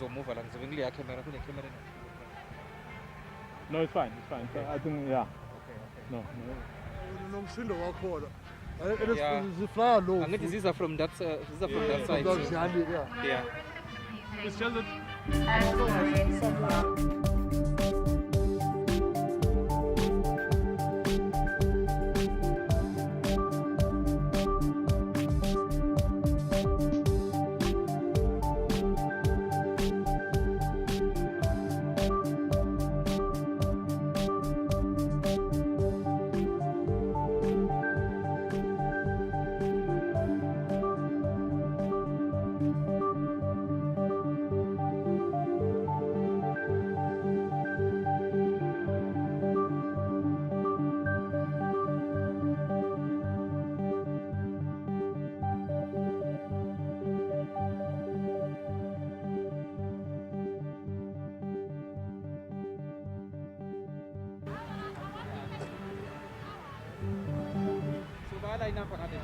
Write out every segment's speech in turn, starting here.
ngizomuva la ngizobe ngile camera kule camera. No, it's fine. It's fine. Okay. I think yeah. Okay. No. Nomsindo wakhona. Yeah. Ziflyer low. Angithi these are from that side. Yeah. It's just that So bahala na pa natin.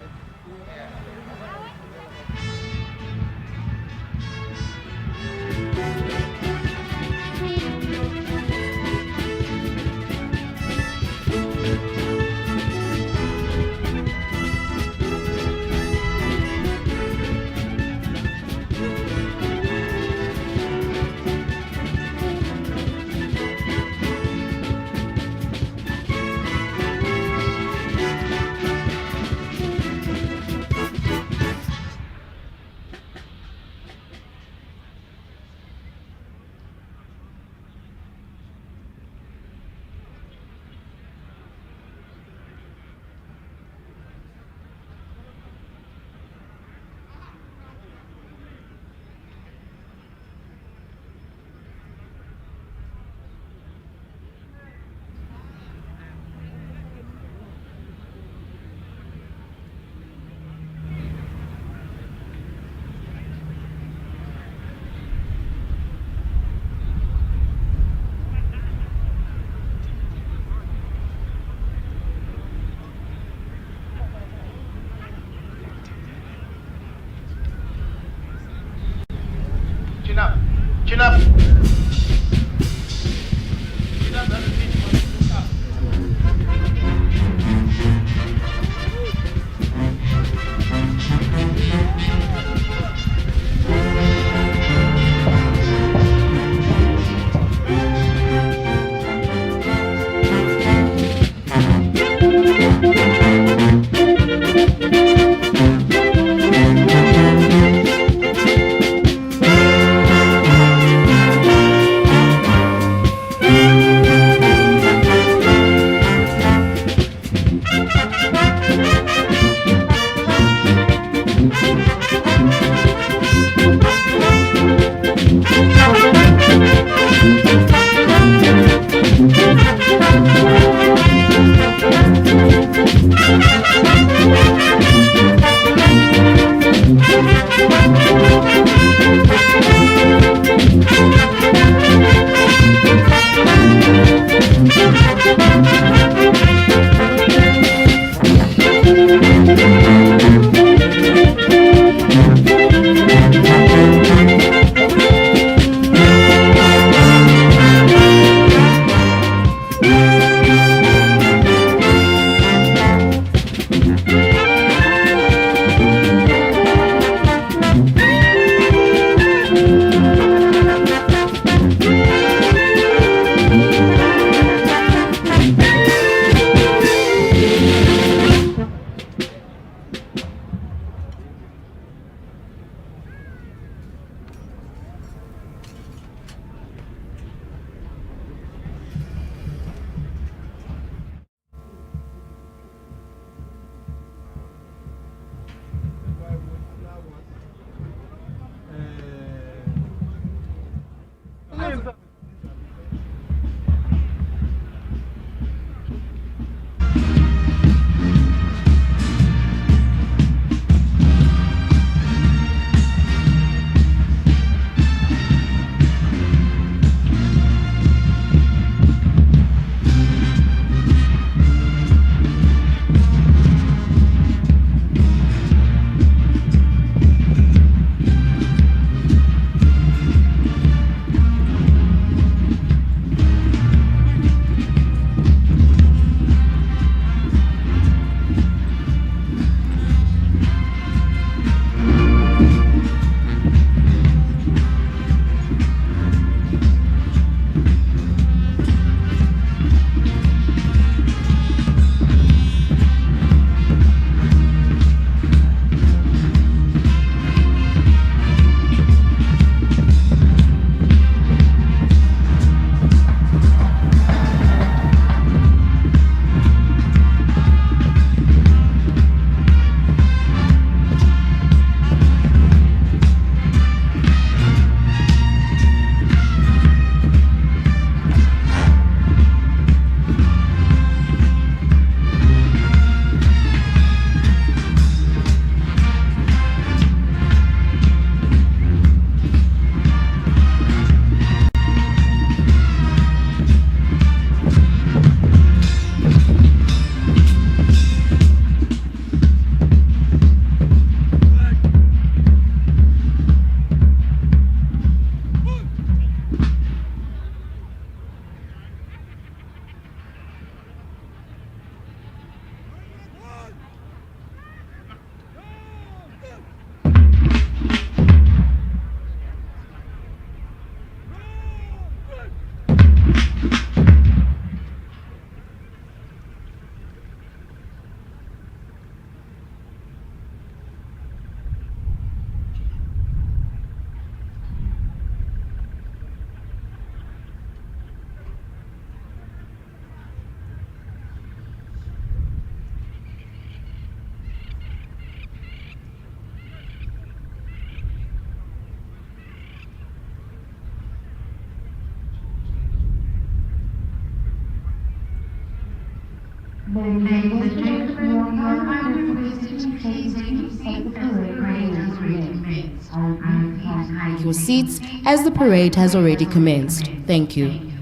Ladies and gentlemen, you are kindly requested to please take your seats as the parade has already commenced. Take your seats as the parade has already commenced. Thank you.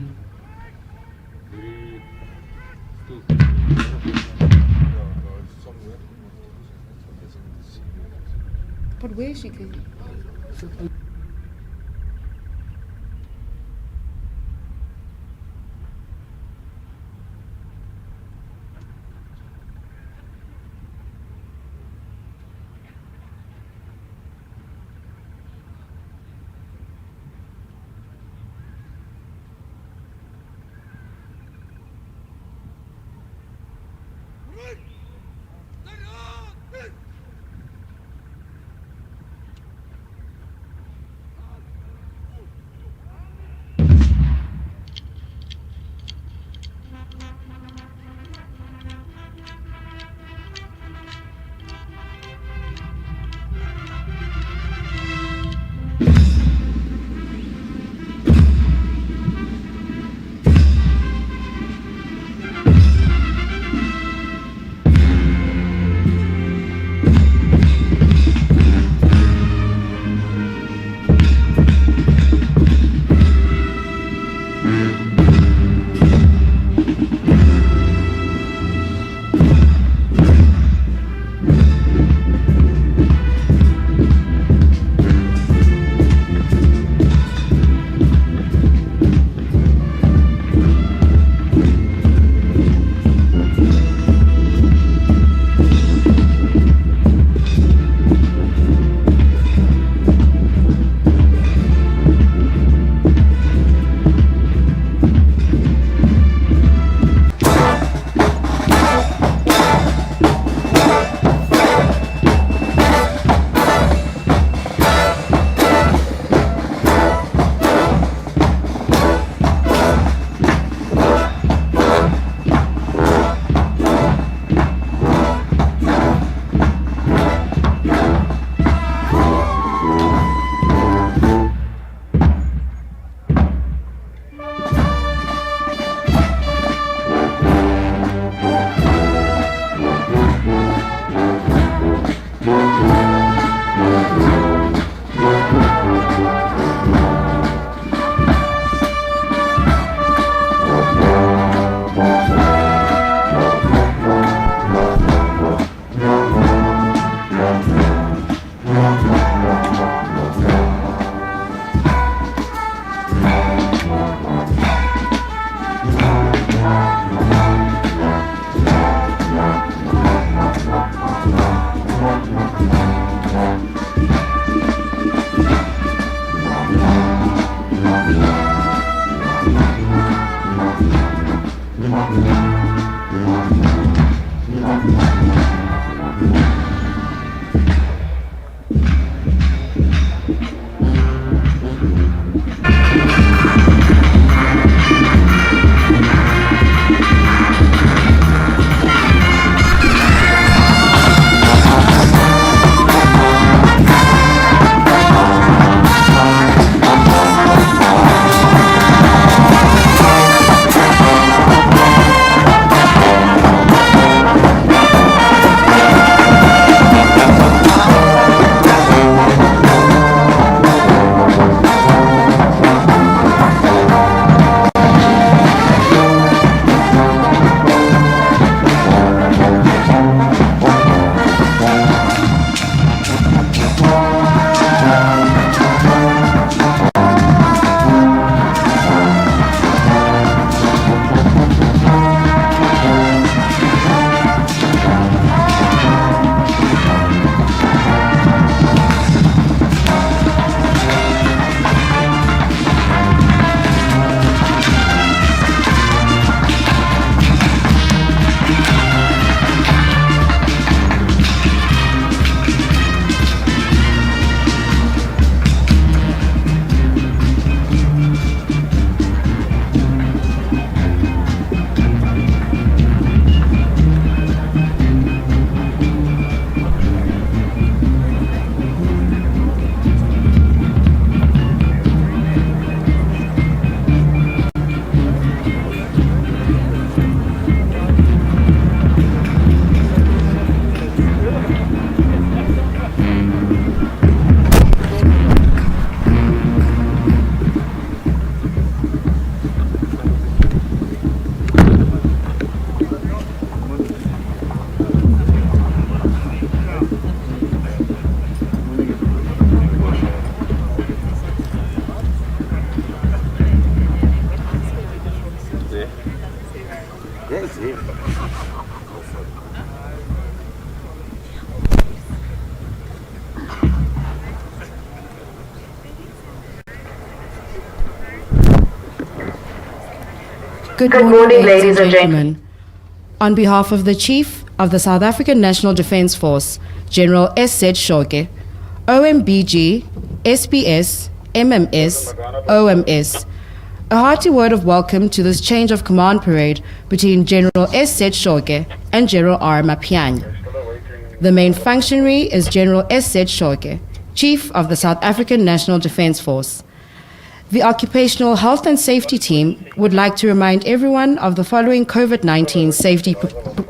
But where is she? Good morning, ladies and gentlemen. On behalf of the Chief of the South African National Defence Force, General S.Z. Shoke, OMBG, SPS, MMS, OMS, a hearty word of welcome to this change of command parade between General S.Z. Shoke and General R. Mapianya. The main functionary is General S.Z. Shoke, Chief of the South African National Defence Force. The Occupational Health and Safety Team would like to remind everyone of the following COVID-19 safety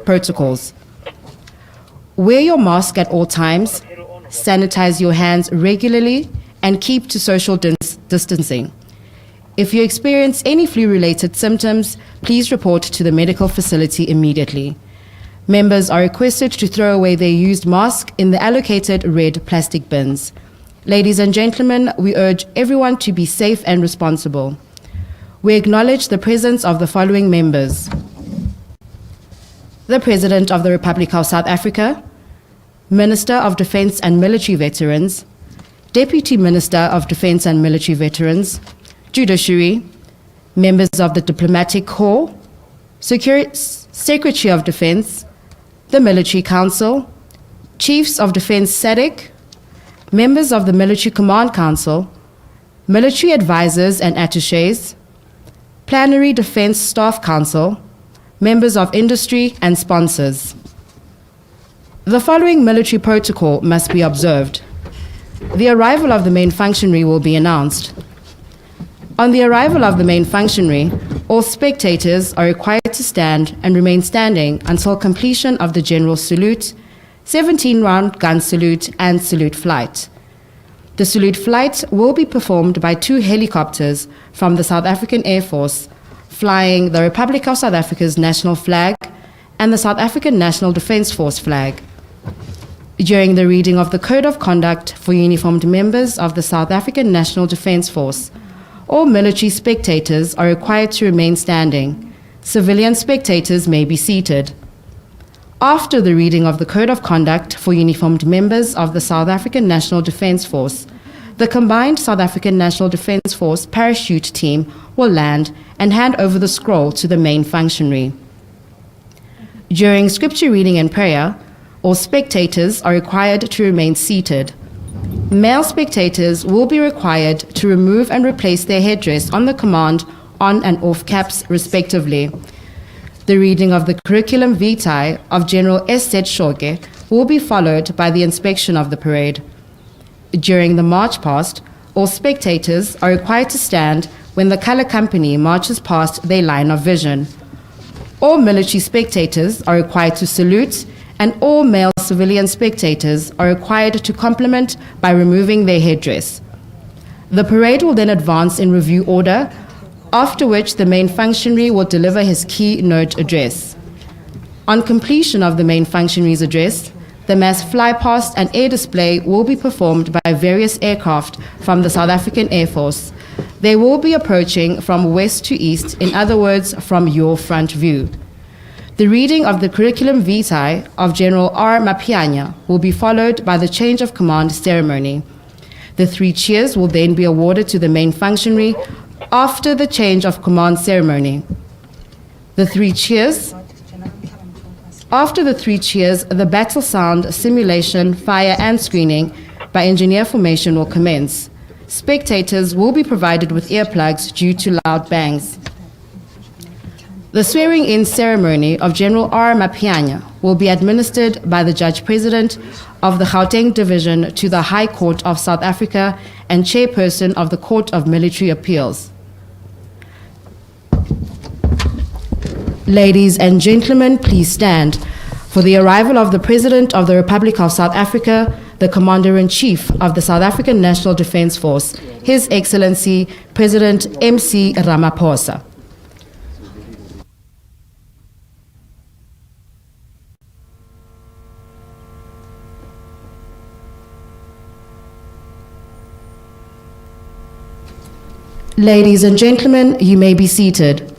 protocols. Wear your mask at all times, sanitize your hands regularly, and keep to social distancing. If you experience any flu-related symptoms, please report to the medical facility immediately. Members are requested to throw away their used mask in the allocated red plastic bins. Ladies and gentlemen, we urge everyone to be safe and responsible. We acknowledge the presence of the following members: the President of the Republic of South Africa, Minister of Defence and Military Veterans, Deputy Minister of Defence and Military Veterans, Judiciary, members of the Diplomatic Corps, Secretary of Defence, the Military Council, Chiefs of Defence SADC, members of the Military Command Council, military advisors and attachés, Plenary Defence Staff Council, members of industry and sponsors. The following military protocol must be observed. The arrival of the main functionary will be announced. On the arrival of the main functionary, all spectators are required to stand and remain standing until completion of the general salute, 17-round gun salute, and salute flight. The salute flight will be performed by 2 helicopters from the South African Air Force, flying the Republic of South Africa's national flag and the South African National Defence Force flag. During the reading of the Code of Conduct for uniformed members of the South African National Defence Force, all military spectators are required to remain standing. Civilian spectators may be seated. After the reading of the Code of Conduct for uniformed members of the South African National Defence Force, the combined South African National Defence Force parachute team will land and hand over the scroll to the main functionary. During scripture reading and prayer, all spectators are required to remain seated. Male spectators will be required to remove and replace their headdress on the command on and off caps, respectively. The reading of the curriculum vitae of General S.Z. Shoke will be followed by the inspection of the parade. During the march past, all spectators are required to stand when the color company marches past their line of vision. All military spectators are required to salute, and all male civilian spectators are required to compliment by removing their headdress. The parade will then advance in review order, after which the main functionary will deliver his keynote address. On completion of the main functionary's address, the mass flypast and air display will be performed by various aircraft from the South African Air Force. They will be approaching from west to east, in other words, from your front view. The reading of the curriculum vitae of General R. Mapianya will be followed by the change of command ceremony. The 3 cheers will then be awarded to the main functionary after the change of command ceremony. After the 3 cheers, the battle sound, simulation, fire, and screening by engineer formation will commence. Spectators will be provided with earplugs due to loud bangs. The swearing-in ceremony of General R. Mapianya will be administered by the Judge President of the Gauteng Division to the High Court of South Africa and Chairperson of the Court of Military Appeals. Ladies and gentlemen, please stand for the arrival of the President of the Republic of South Africa, the Commander-in-Chief of the South African National Defence Force, His Excellency President M.C. Ramaphosa. Ladies and gentlemen, you may be seated.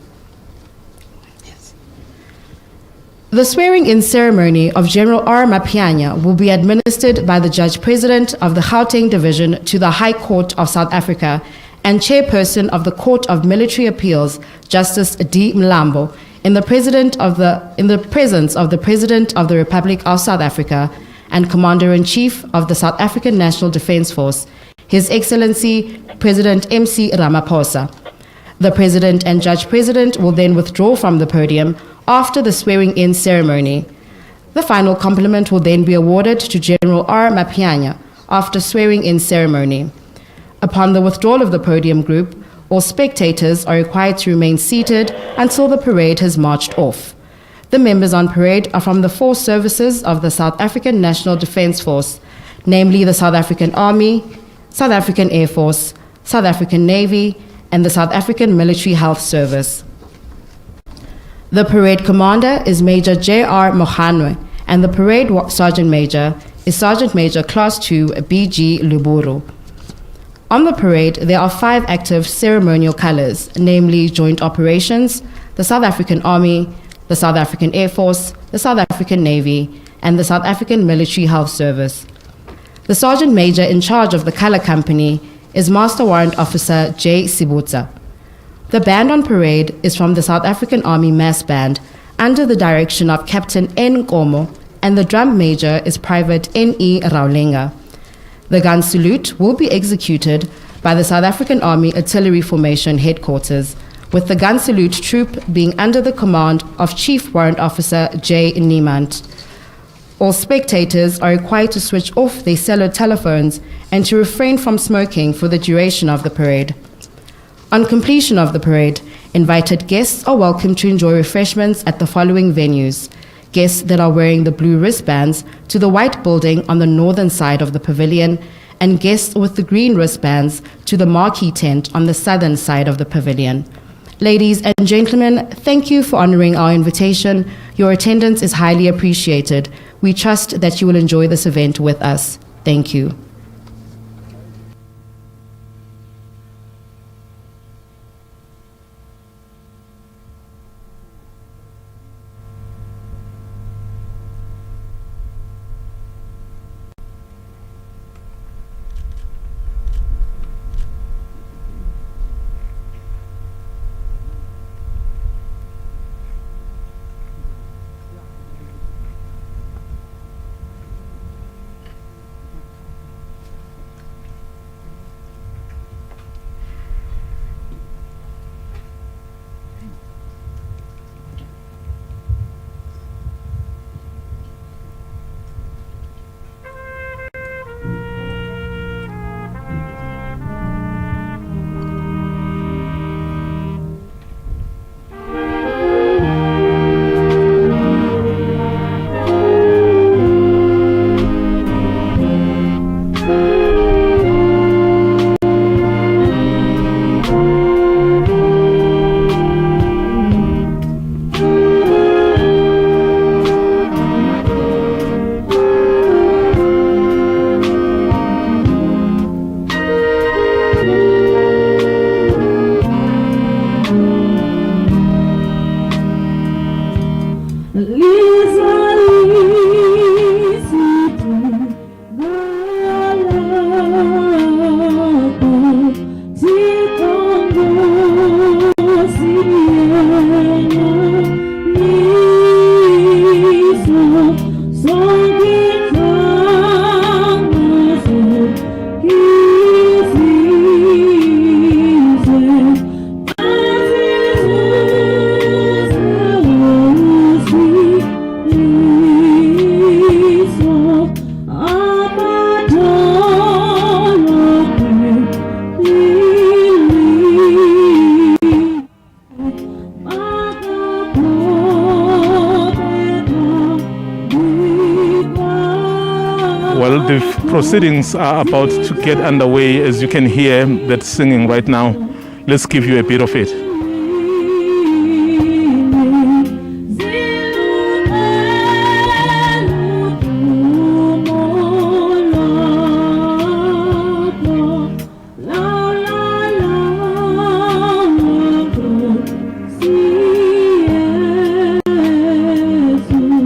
The swearing-in ceremony of General R. Mapianya will be administered by the Judge President of the Gauteng Division to the High Court of South Africa and Chairperson of the Court of Military Appeals, Justice D. Mlambo, in the presence of the President of the Republic of South Africa and Commander-in-Chief of the South African National Defence Force, His Excellency President MC Ramaphosa. The President and Judge President will then withdraw from the podium after the swearing-in ceremony. The final compliment will then be awarded to General R. Mapianya after swearing-in ceremony. Upon the withdrawal of the podium group, all spectators are required to remain seated until the parade has marched off. The members on parade are from the 4 services of the South African National Defence Force, namely the South African Army, South African Air Force, South African Navy, and the South African Military Health Service. The parade commander is Major J.R. Mohanwe, and the parade sergeant major is Sergeant Major Class 2 B.G. Luburu. On the parade, there are 5 active ceremonial colors, namely Joint Operations, the South African Army, the South African Air Force, the South African Navy, and the South African Military Health Service. The Sergeant Major in charge of the color company is Master Warrant Officer J. Sibutsa. The band on parade is from the South African Army Mass Band under the direction of Captain N. Komo, and the drum major is Private N. E. Raulenga. The gun salute will be executed by the South African Army Artillery Formation Headquarters, with the gun salute troop being under the command of Chief Warrant Officer J. Niemand. All spectators are required to switch off their cellular telephones and to refrain from smoking for the duration of the parade. On completion of the parade, invited guests are welcome to enjoy refreshments at the following venues. Guests that are wearing the blue wristbands to the white building on the northern side of the pavilion, and guests with the green wristbands to the marquee tent on the southern side of the pavilion. Ladies and gentlemen, thank you for honoring our invitation. Your attendance is highly appreciated. We trust that you will enjoy this event with us. Thank you. Proceedings are about to get underway. As you can hear that singing right now, let's give you a bit of it. Yes.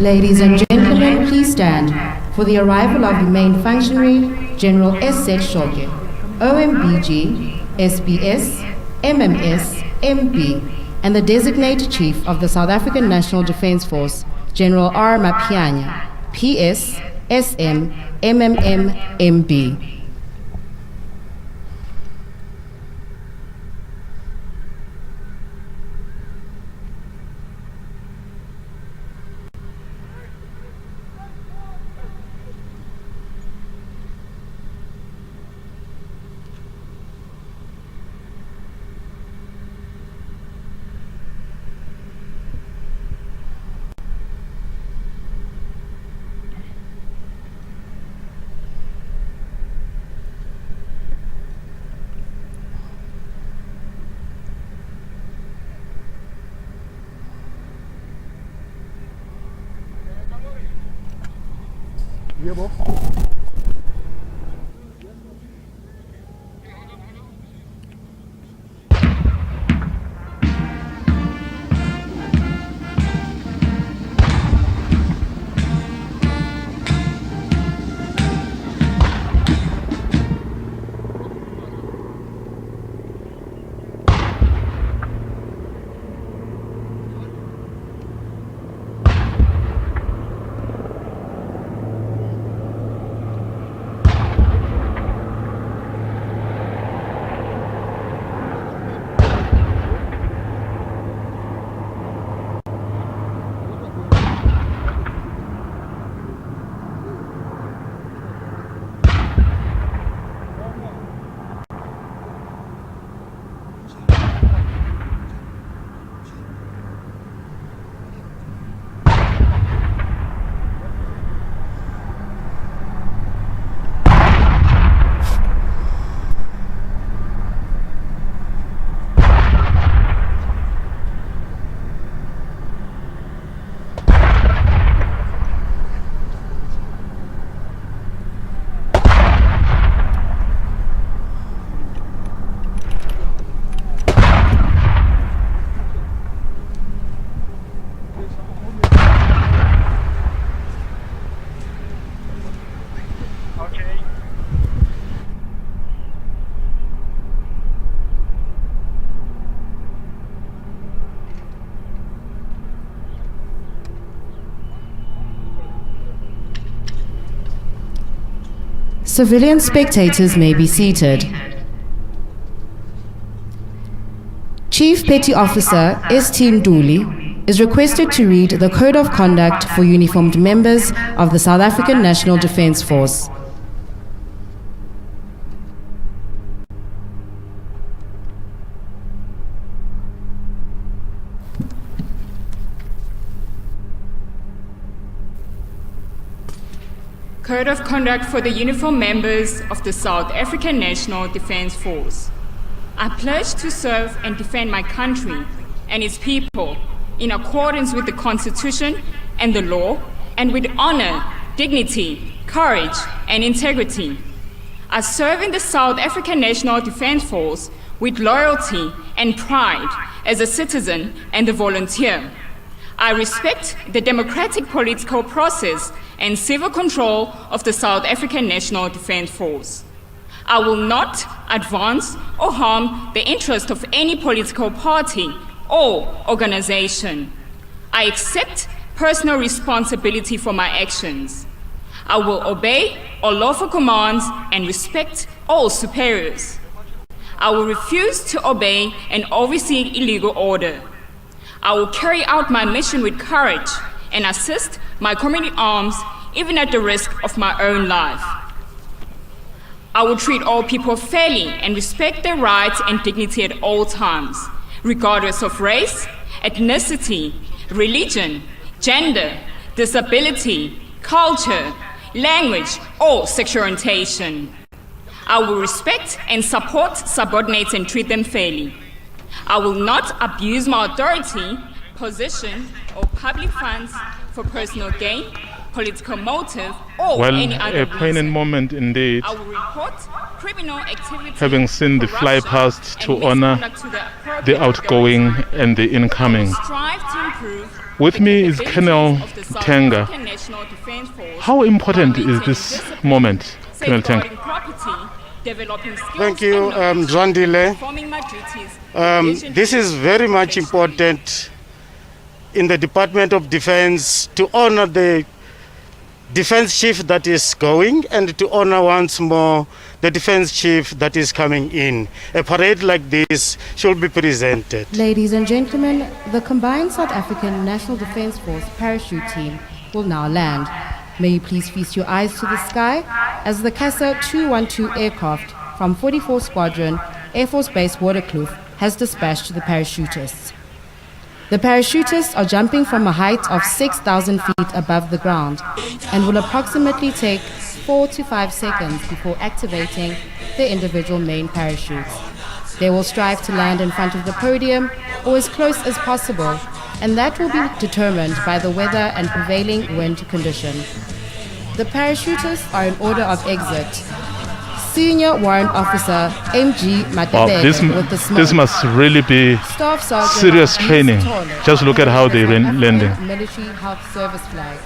Ladies and gentlemen, please stand for the arrival of the main functionary, General S.Z. Shoge, OMBG, SBS, MMS, MP, and the designated Chief of the South African National Defence Force, General R. Mapianya, PS, SM, MMM, MB. Yebo. Civilian spectators may be seated. Chief Petty Officer S.T. Nduli is requested to read the Code of Conduct for uniformed members of the South African National Defence Force. Code of Conduct for the uniformed members of the South African National Defence Force. I pledge to serve and defend my country and its people in accordance with the Constitution and the law, and with honor, dignity, courage, and integrity. I serve in the South African National Defence Force with loyalty and pride as a citizen and a volunteer. I respect the democratic political process and civil control of the South African National Defence Force. I will not advance or harm the interest of any political party or organization. I accept personal responsibility for my actions. I will obey all lawful commands and respect all superiors. I will refuse to obey and oversee illegal order. I will carry out my mission with courage and assist my community arms even at the risk of my own life. I will treat all people fairly and respect their rights and dignity at all times, regardless of race, ethnicity, religion, gender, disability, culture, language, or sexual orientation. I will respect and support subordinates and treat them fairly. I will not abuse my authority, position, or public funds for personal gain, political motive, or any other a poignant reason. moment indeed, I will report criminal activity, having seen the fly past corruption, to and honor misconduct to the appropriate the outgoing authority. and the incoming. Strive to improve With me is Colonel Tenga. How important is this moment, Colonel Tenga? Thank you, Zandile. This is very much important in the Department of Defense to honor the defense chief that is going and to honor once more the defense chief that is coming in. A parade like this should be presented. Ladies and gentlemen, the combined South African National Defence Force parachute team will now land. May you please feast your eyes to the sky as the CASA 212 aircraft from 44th Squadron, Air Force Base Waterkloof has dispatched the parachutists. The parachutists are jumping from a height of 6,000 feet above the ground and will approximately take 4 to 5 seconds before activating their individual main parachutes. They will strive to land in front of the podium or as close as possible, and that will be determined by the weather and prevailing wind condition. The parachutists are in order of exit. Senior Warrant Officer M.G. Matebele with the smoke. This must really be Staff Sergeant serious training. Just look at how they're landing. Military Health Service flag.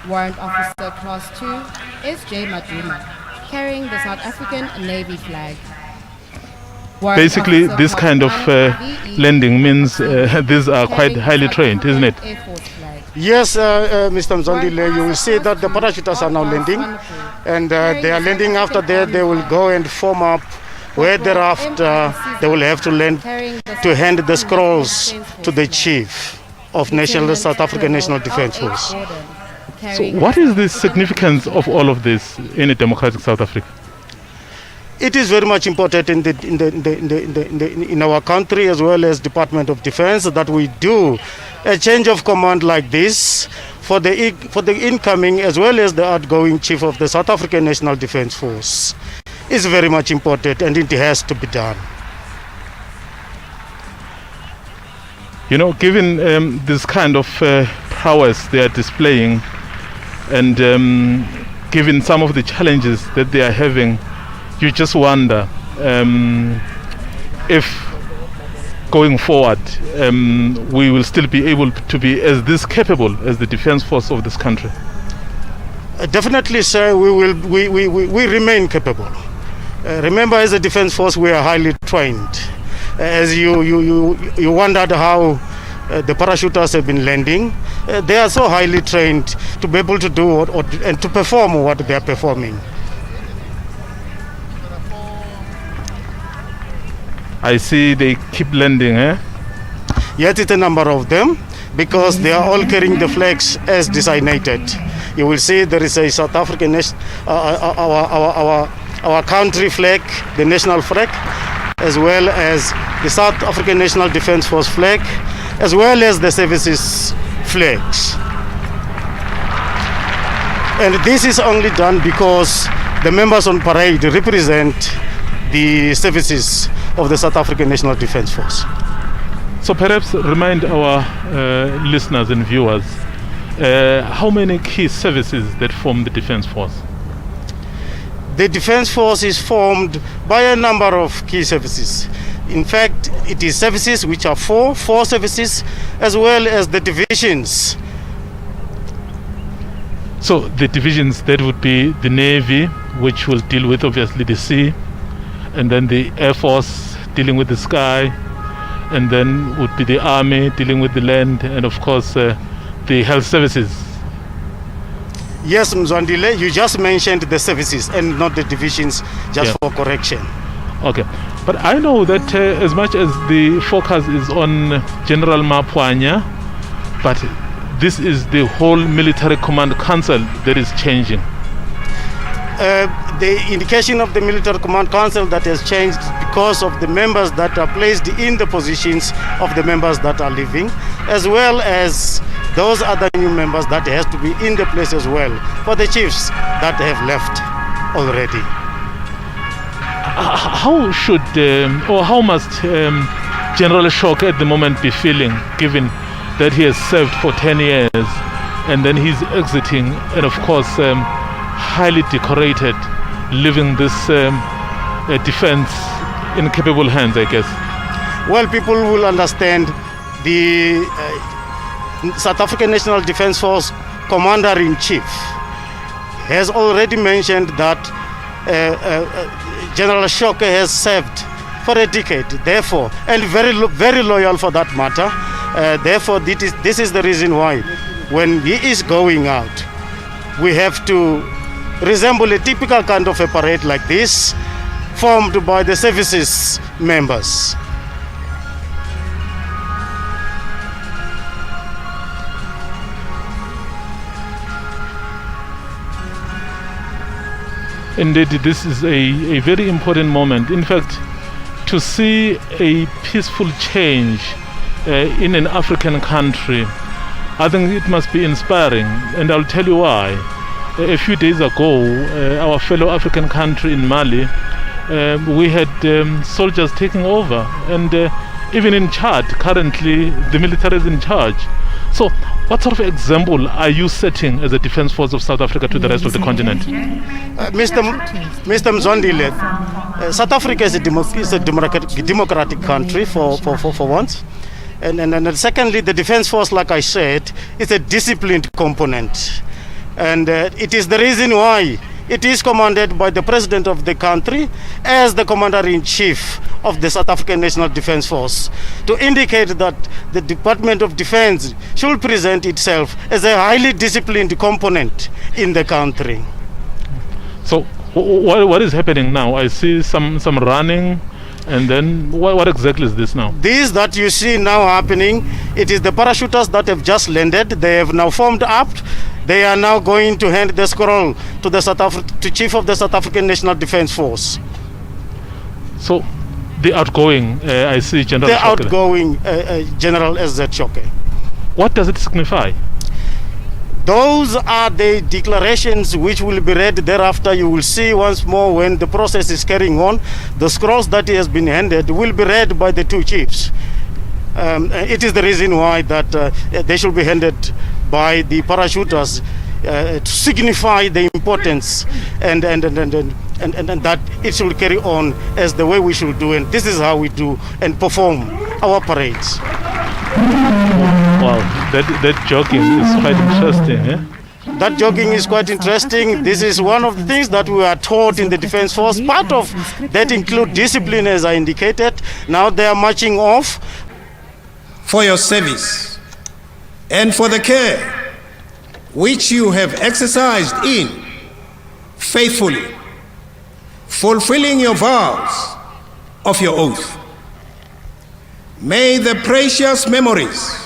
Warrant Officer Class 2 S.J. Maduma carrying the South African Navy flag. Warrant Basically, Officer this kind of V.E. landing means these are quite carrying highly South trained, isn't it? Air Force flag. Yes, Mr. Mzondile, you will see that the parachutists are now landing, and they are landing. After that, they will go and form up, where thereafter they will have to land to hand the scrolls to the chief of South African National Defence Force. So what is the significance of all of this in a democratic South Africa? It is very much important in our country as well as Department of Defense that we do a change of command like this for the incoming as well as the outgoing chief of the South African National Defence Force. It's very much important and it has to be done. You know, given this kind of prowess they are displaying and given some of the challenges that they are having, you just wonder if going forward we will still be able to be as this capable as the defense force of this country. Definitely, sir, we remain capable. Remember, as a defense force, we are highly trained. As you wondered how the parachutists have been landing, they are so highly trained to be able to do and to perform what they are performing. I see they keep landing, eh? Yet it's a number of them because they are all carrying the flags as designated. You will see there is a South African our country flag, the national flag, as well as the South African National Defence Force flag, as well as the services flags. And this is only done because the members on parade represent the services of the South African National Defence Force. So perhaps remind our listeners and viewers how many key services that form the Defence Force? The Defence Force is formed by a number of key services. In fact, it is services which are four services, as well as the divisions. So the divisions, that would be the Navy, which will deal with obviously the sea, and then the Air Force dealing with the sky, and then would be the Army dealing with the land, and of course the health services. Yes, Mzwandile, you just mentioned the services and not the divisions, just for correction. Okay, but I know that as much as the focus is on General Mapwanya, but this is the whole Military Command Council that is changing. The indication of the Military Command Council that has changed because of the members that are placed in the positions of the members that are leaving, as well as those other new members that has to be in the place as well for the chiefs that have left already. How should or how must General Shok at the moment be feeling, given that he has served for 10 years and then he's exiting, and of course highly decorated, leaving this defense in capable hands, I guess? Well, people will understand the South African National Defence Force Commander-in-Chief has already mentioned that General Shoke has served for a decade, therefore, and very loyal for that matter. Therefore, this is the reason why when he is going out, we have to resemble a typical kind of a parade like this, formed by the services members. Indeed, this is a very important moment. In fact, to see a peaceful change in an African country, I think it must be inspiring, and I'll tell you why. A few days ago, our fellow African country in Mali, we had soldiers taking over, and even in Chad, currently the military is in charge. So what sort of example are you setting as a defense force of South Africa to the rest of the continent? Mr. Mzondile, South Africa is a democratic country for once. And secondly, the defense force, like I said, is a disciplined component. And it is the reason why it is commanded by the president of the country as the commander-in-chief of the South African National Defence Force, to indicate that the Department of Defence should present itself as a highly disciplined component in the country. So what is happening now? I see some running, and then what exactly is this now? This that you see now happening, it is the parachuters that have just landed. They have now formed up. They are now going to hand the scroll to the Chief of the South African National Defence Force. So, the outgoing, I see General The Shoke. outgoing General SZ Shoke. What does it signify? Those are the declarations which will be read thereafter. You will see once more when the process is carrying on. The scrolls that he has been handed will be read by the two chiefs. It is the reason why that they should be handed by the parachuters to signify the importance and that it should carry on as the way we should do, and this is how we do and perform our parades. Wow, that jogging is quite interesting, eh? That jogging is quite interesting. This is one of the things that we are taught in the Defence Force. Part of that include discipline, as I indicated. Now they are marching off. For your service and for the care which you have exercised in faithfully, fulfilling your vows of your oath. May the precious memories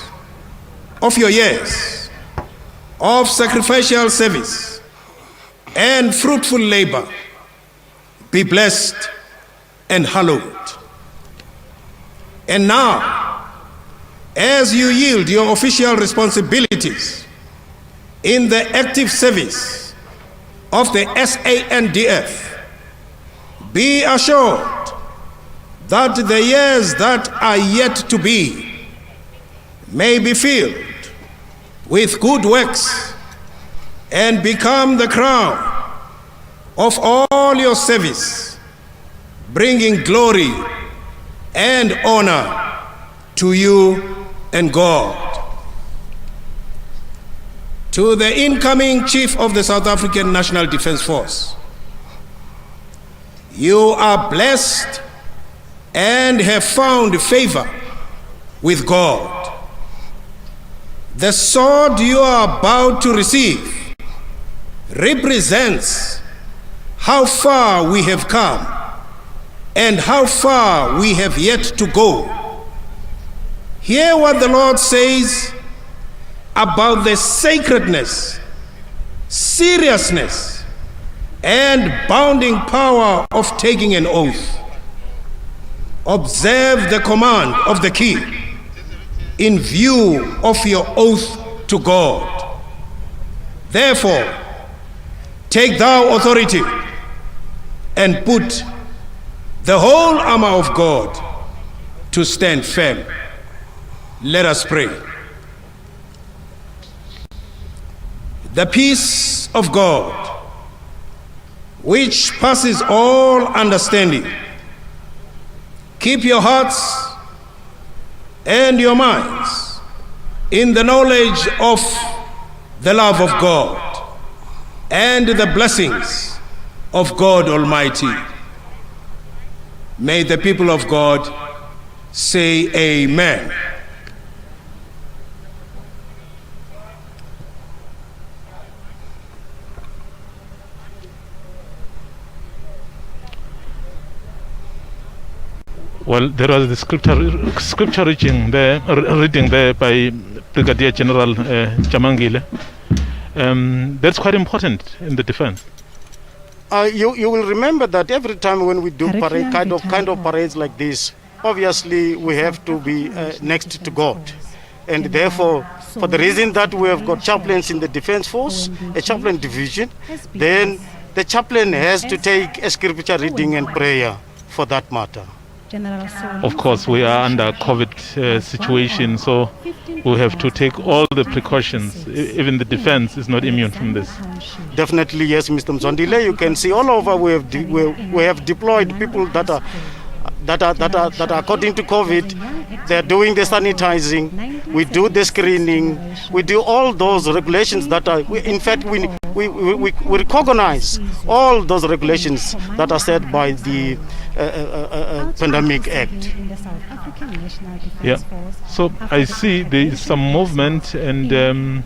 of your years of sacrificial service and fruitful labor be blessed and hallowed. And now, as you yield your official responsibilities in the active service of the SANDF, be assured that the years that are yet to be may be filled with good works and become the crown of all your service, bringing glory and honor to you and God. To the incoming Chief of the South African National Defence Force, you are blessed and have found favor with God. The sword you are about to receive represents how far we have come and how far we have yet to go. Hear what the Lord says about the sacredness, seriousness, and bounding power of taking an oath. Observe the command of the King in view of your oath to God. Therefore, take thou authority and put the whole armor of God to stand firm. Let us pray. The peace of God, which passes all understanding, keep your hearts and your minds in the knowledge of the love of God and the blessings of God Almighty. May the people of God say amen. Well, there was the scripture reading there by Brigadier General Jamangile. That's quite important in the defense. You will remember that every time when we do kind of parades like this, obviously we have to be next to God. And therefore, for the reason that we have got chaplains in the Defense Force, a chaplain division, then the chaplain has to take a scripture reading and prayer for that matter. Of course, we are under COVID situation, so we have to take all the precautions. Even the defense is not immune from this. Definitely, yes, Mr. Mzondile. You can see all over we have deployed people that are according to COVID, they are doing the sanitizing, we do the screening, we do all those regulations that are, in fact, we recognize all those regulations that are set by the Pandemic Act. Yeah, so I see there is some movement, and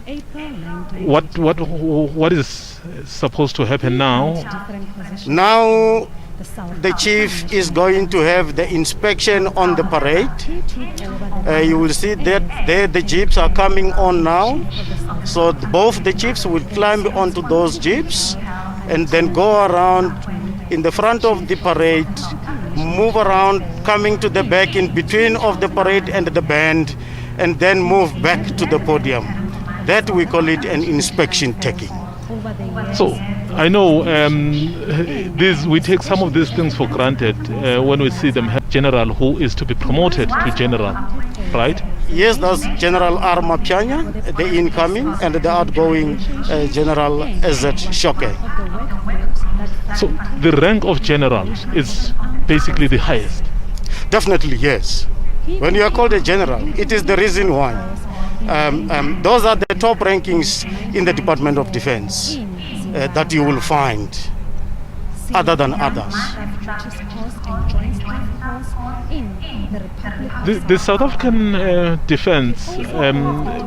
what is supposed to happen now? Now, the chief is going to have the inspection on the parade. You will see that there the jeeps are coming on now. So both the chiefs will climb onto those jeeps and then go around in the front of the parade, move around, coming to the back in between of the parade and the band, and then move back to the podium. That we call it an inspection taking. So I know we take some of these things for granted when we see them have general who is to be promoted to general, right? Yes, that's General R. Mapianya, the incoming, and the outgoing General Z. Shoke. So the rank of general is basically the highest? Definitely, yes. When you are called a general, it is the reason why. Those are the top rankings in the Department of Defense that you will find, other than others. The South African defense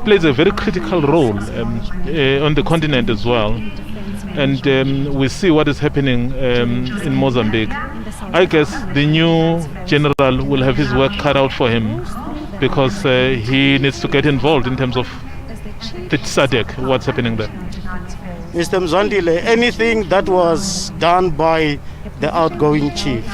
plays a very critical role on the continent as well. And we see what is happening in Mozambique. I guess the new general will have his work cut out for him, because he needs to get involved in terms of the SADC, what's happening there. Mr. Mzondile, anything that was done by the outgoing chief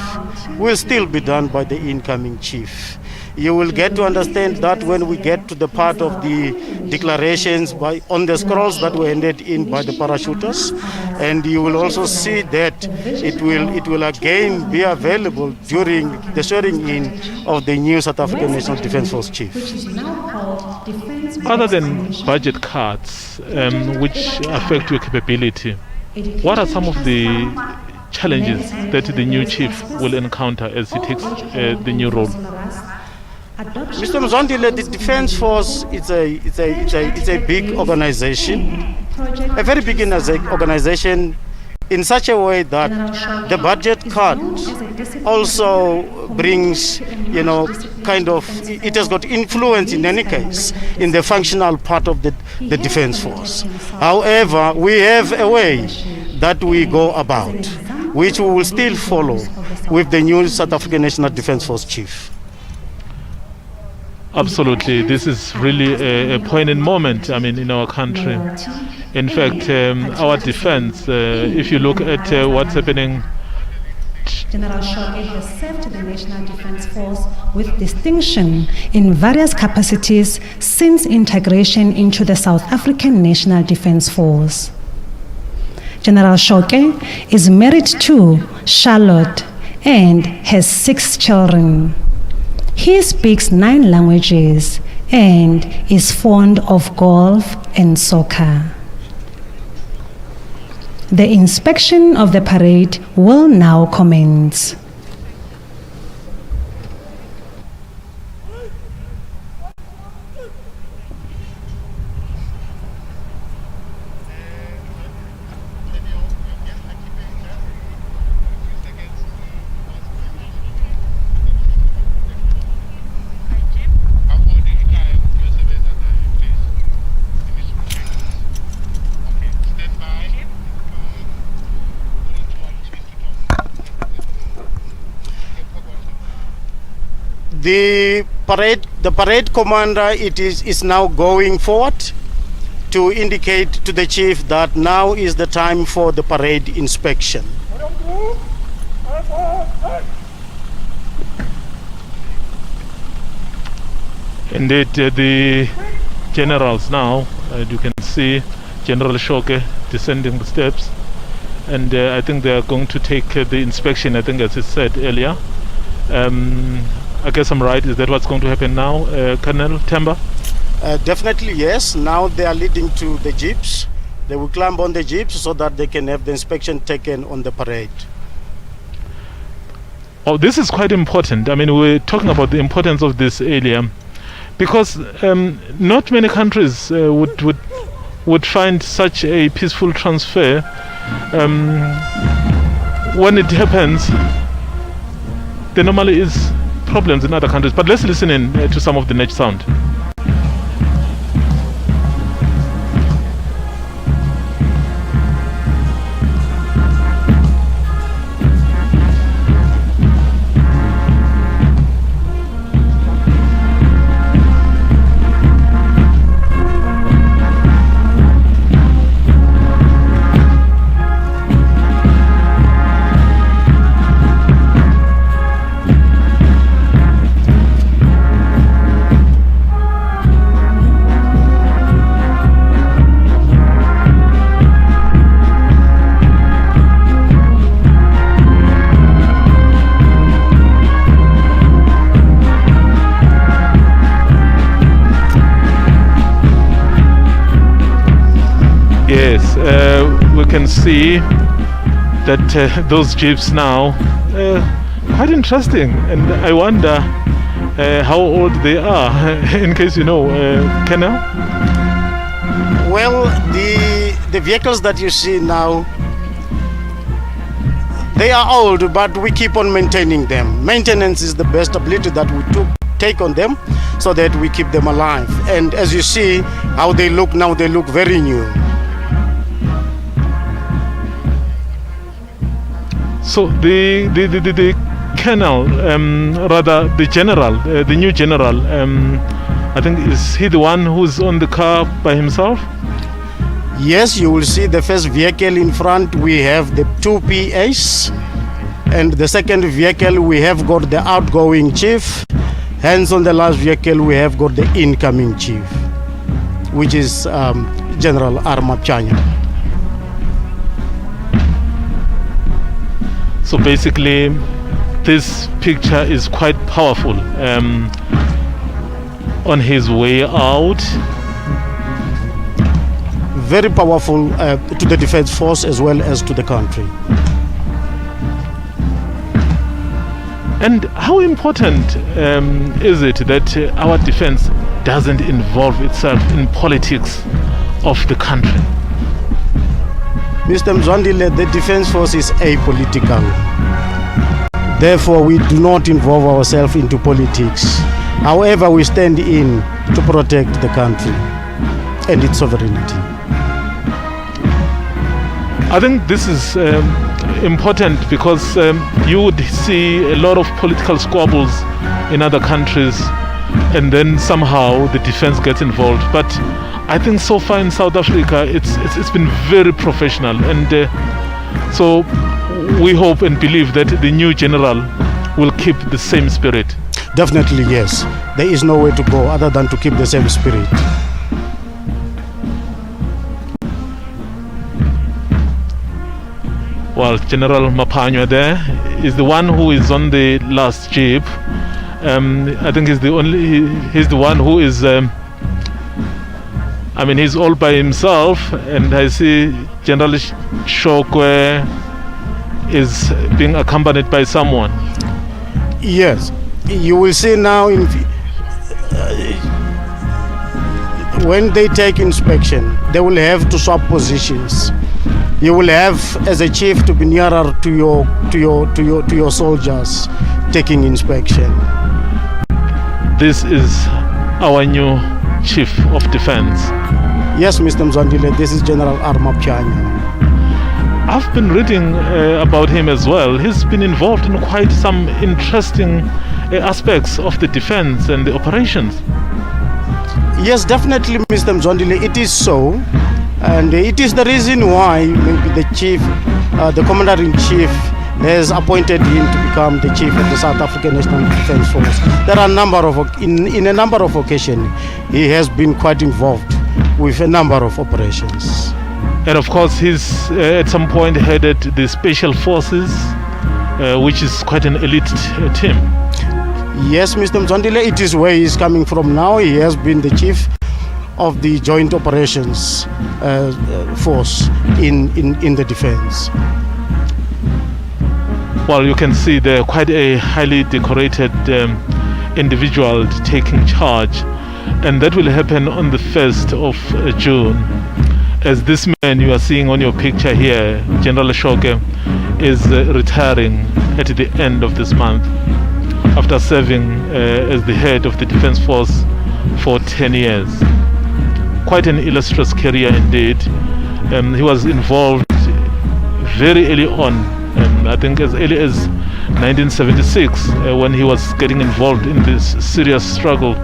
will still be done by the incoming chief. You will get to understand that when we get to the part of the declarations on the scrolls that were handed in by the parachuters, and you will also see that it will again be available during the swearing in of the new South African National Defence Force chief. Other than budget cuts which affect your capability, what are some of the challenges that the new chief will encounter as he takes the new role? Mr. Mzondile, the Defence Force it's a big organization, a very big organization, in such a way that the budget cut also brings, it has got influence in any case in the functional part of the Defence Force. However, we have a way that we go about, which we will still follow with the new South African National Defence Force chief. Absolutely, this is really a poignant moment, in our country. In fact, our defense, if you look at what's happening. General Shoke has served the National Defence Force with distinction in various capacities since integration into the South African National Defence Force. General Shoke is married to Charlotte and has 6 children. He speaks 9 languages and is fond of golf and soccer. The inspection of the parade will now commence. The parade commander is now going forward to indicate to the chief that now is the time for the parade inspection. Indeed, the generals now, you can see General Shoke descending the steps, and I think they are going to take the inspection, I think as it said earlier. I guess I'm right, is that what's going to happen now, Colonel Temba? Definitely yes. Now they are leading to the jeeps. They will climb on the jeeps so that they can have the inspection taken on the parade. Oh, this is quite important. I mean, we're talking about the importance of this earlier, because not many countries would find such a peaceful transfer. When it happens, there normally is problems in other countries. But let's listen in to some of the next sound. We can see that those jeeps now quite interesting, and I wonder how old they are, in case you know, Colonel? Well, the vehicles that you see now, they are old, but we keep on maintaining them. Maintenance is the best ability that we take on them so that we keep them alive. And as you see how they look now, they look very new. So the colonel, rather the general, the new general, I think, is he the one who's on the car by himself? Yes, you will see the first vehicle in front. We have the 2 PAs, and the second vehicle we have got the outgoing chief. Hence, on the last vehicle we have got the incoming chief, which is General Arma Chanya. So basically, this picture is quite powerful. On his way out, very powerful to the defense force as well as to the country. And how important is it that our defense doesn't involve itself in politics of the country? Mr. Mzwandile, the defense force is apolitical. Therefore, we do not involve ourselves into politics. However, we stand in to protect the country and its sovereignty. I think this is important because you would see a lot of political squabbles in other countries, and then somehow the defense gets involved. But I think so far in South Africa, it's been very professional, and so we hope and believe that the new general will keep the same spirit. Definitely, yes. There is no way to go other than to keep the same spirit. Well, General Mapanywa there is the one who is on the last jeep. I think he's the one who is, I mean, he's all by himself, and I see General Shokwe is being accompanied by someone. Yes, you will see now when they take inspection, they will have to swap positions. You will have, as a chief, to be nearer to your soldiers taking inspection. This is our new chief of defense. Yes, Mr. Mzwandile, this is General Arma Chanya. I've been reading about him as well. He's been involved in quite some interesting aspects of the defense and the operations. Yes, definitely, Mr. Mzondile, it is so. And it is the reason why maybe the chief, the commander-in-chief has appointed him to become the chief of the South African National Defence Force. There are a number of, in a number of occasions, he has been quite involved with a number of operations. And of course, he's at some point headed the Special Forces, which is quite an elite team. Yes, Mr. Mzondile, it is where he's coming from now. He has been the chief of the Joint Operations Force in the defense. Well, you can see there quite a highly decorated individual taking charge, and that will happen on the 1st of June. As this man you are seeing on your picture here, General Shoke, is retiring at the end of this month after serving as the head of the Defense Force for 10 years. Quite an illustrious career indeed. He was involved very early on, I think as early as 1976, when he was getting involved in this serious struggle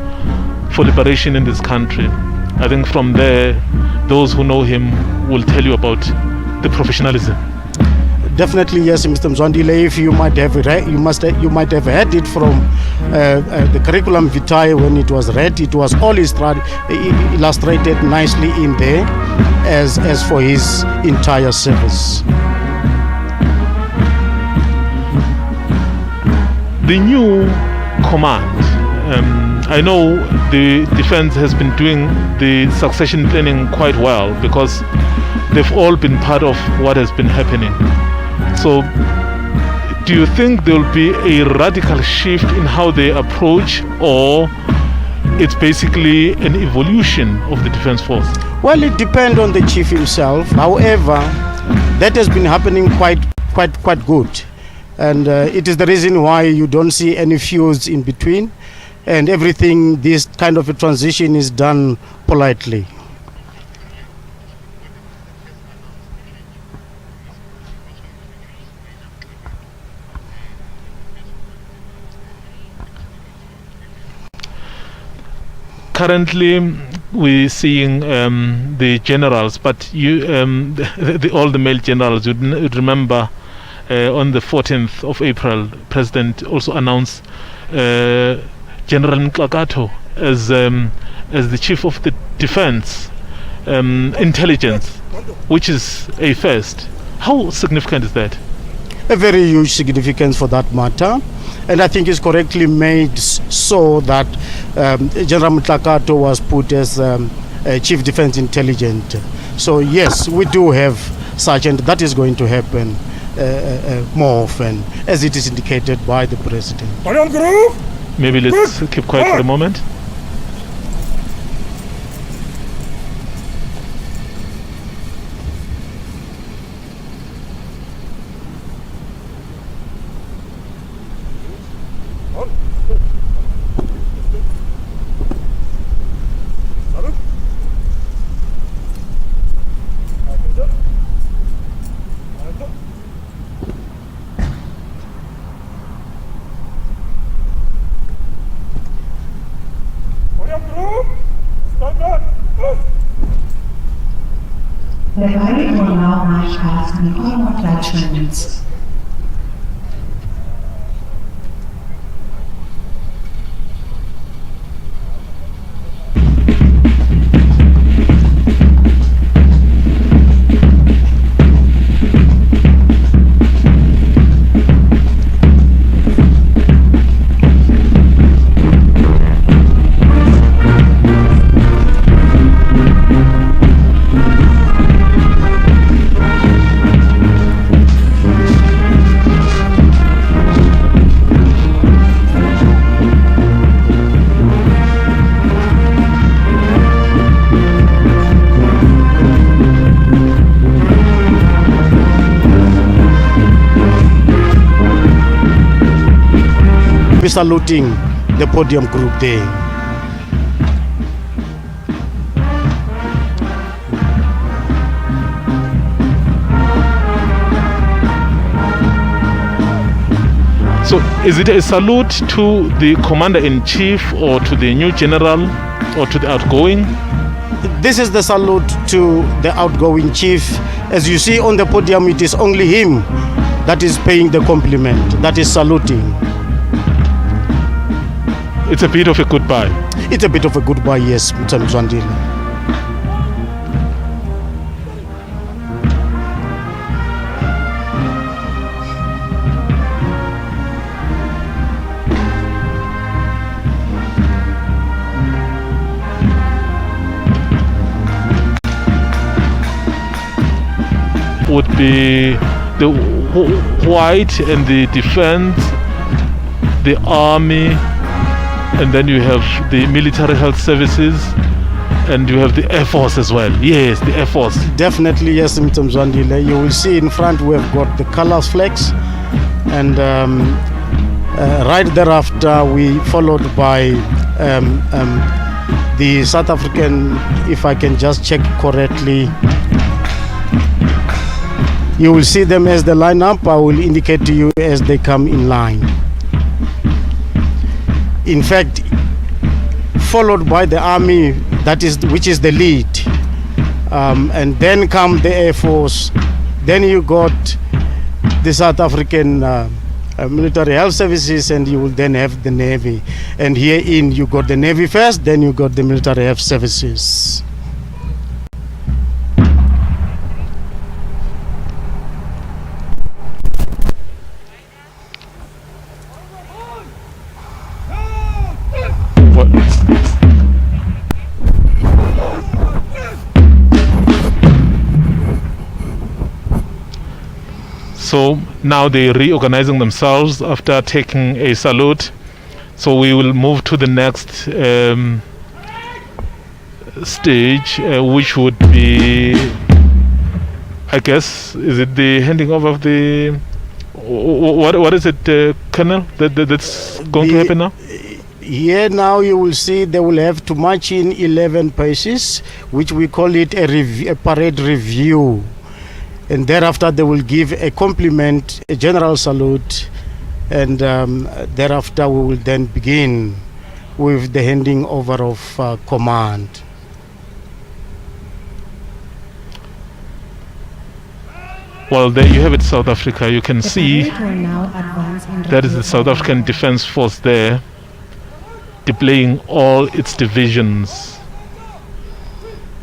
for liberation in this country. I think from there, those who know him will tell you about the professionalism. Definitely, yes, Mr. Mzondile. If you might have you might have heard it from the curriculum vitae when it was read. It was all illustrated nicely in there, as for his entire service. The new command. I know the defense has been doing the succession planning quite well because they've all been part of what has been happening. So, do you think there will be a radical shift in how they approach, or it's basically an evolution of the Defense Force? Well, it depends on the chief himself. However, that has been happening quite good. And it is the reason why you don't see any feuds in between, and everything, this kind of a transition is done politely. Currently, we're seeing the generals, but you, all the male generals, you'd remember on the 14th of April, President also announced General Nklakato as the chief of the defense intelligence, which is a first. How significant is that? A very huge significance for that matter, and I think it's correctly made so that General Nklakato was put as chief defense intelligence. So yes, we do have such, and that is going to happen more often, as it is indicated by the president. Maybe let's keep quiet for a moment. The parade will now march past the corner platforms. Saluting the podium group there. So is it a salute to the commander-in-chief or to the new general or to the outgoing? This is the salute to the outgoing chief. As you see on the podium, it is only him that is paying the compliment, that is saluting. It's a bit of a goodbye. It's a bit of a goodbye, yes, Mr. Mzwandile. Would be the white and the defense, the army, and then you have the military health services, and you have the Air Force as well. Yes, the Air Force. Definitely, yes, Mr. Mzwandile. You will see in front we have got the colors flags, and right thereafter we followed by the South African, if I can just check correctly. You will see them as they line up. I will indicate to you as they come in line. In fact, followed by the army, which is the lead, and then come the Air Force. Then you got the South African military health services, and you will then have the Navy. And herein you got the Navy first, then you got the military health services. So now they're reorganizing themselves after taking a salute. So we will move to the next stage, which would be, I guess, is it the handing over of the, what is it, Colonel, that's going to happen now? Here now you will see they will have to march in 11 paces, which we call it a parade review. And thereafter they will give a compliment, a general salute, and thereafter we will then begin with the handing over of command. Well, there you have it, South Africa. You can see that is the South African Defence Force there, displaying all its divisions.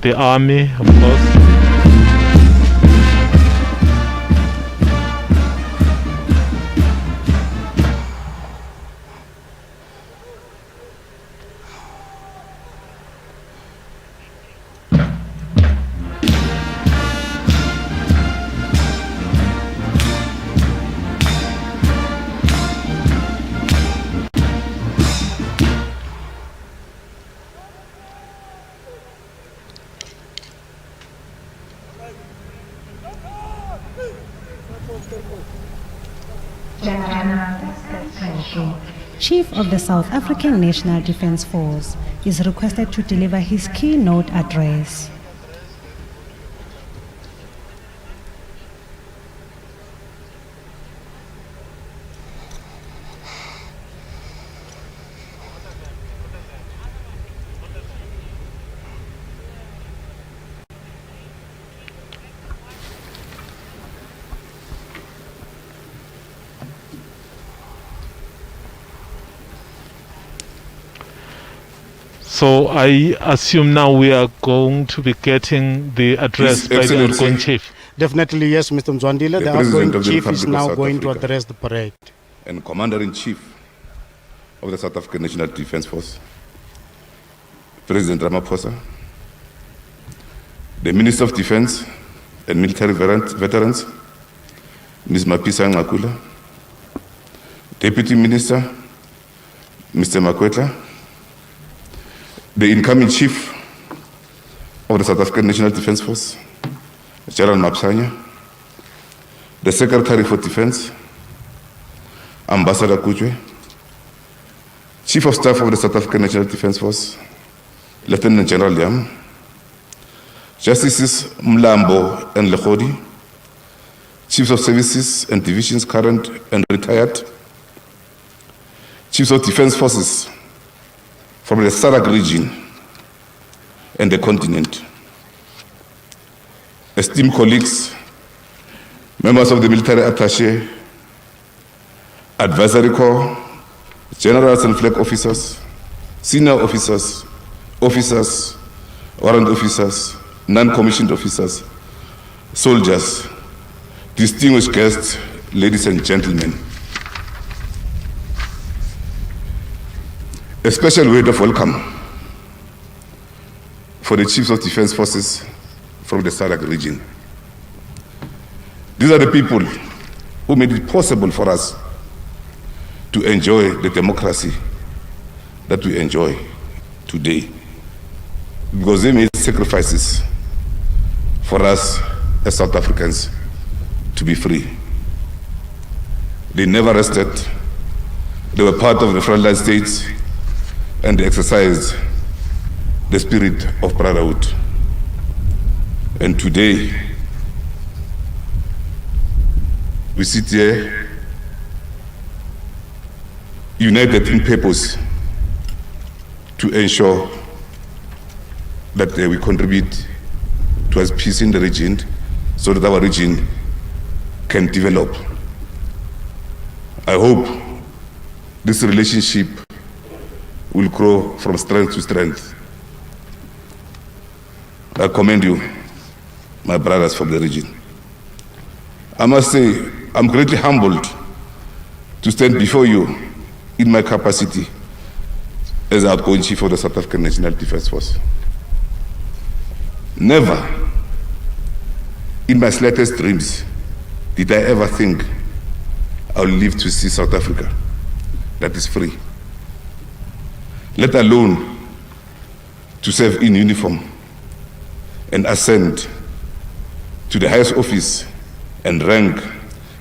The army, of course. Chief of the South African National Defence Force is requested to deliver his keynote address. So I assume now we are going to be getting the address by the outgoing chief. Definitely, yes, Mr. Mzwandile. The outgoing chief is now going to address the parade. And Commander-in-Chief of the South African National Defence Force, President Ramaphosa, the Minister of Defence and Military Veterans, Ms. Mapisa Ngakula, Deputy Minister, Mr. Makwetla, the incoming Chief of the South African National Defence Force, General Mapsanya, the Secretary for Defence, Ambassador Kujwe, Chief of Staff of the South African National Defence Force, Lieutenant General Liam, Justices Mlambo and Lekhodi, Chiefs of Services and Divisions current and retired, Chiefs of Defense Forces from the SADC region and the continent, esteemed colleagues, members of the military attaché, advisory corps, generals and flag officers, senior officers, officers, warrant officers, non-commissioned officers, soldiers, distinguished guests, ladies and gentlemen. A special word of welcome for the Chiefs of Defense Forces from the SADC region. These are the people who made it possible for us to enjoy the democracy that we enjoy today, because they made sacrifices for us as South Africans to be free. They never rested. They were part of the frontline states, and they exercised the spirit of brotherhood. And today, we sit here united in purpose to ensure that we contribute towards peace in the region so that our region can develop. I hope this relationship will grow from strength to strength. I commend you, my brothers from the region. I must say, I'm greatly humbled to stand before you in my capacity as outgoing chief of the South African National Defense Force. Never in my slightest dreams did I ever think I will live to see South Africa that is free, let alone to serve in uniform and ascend to the highest office and rank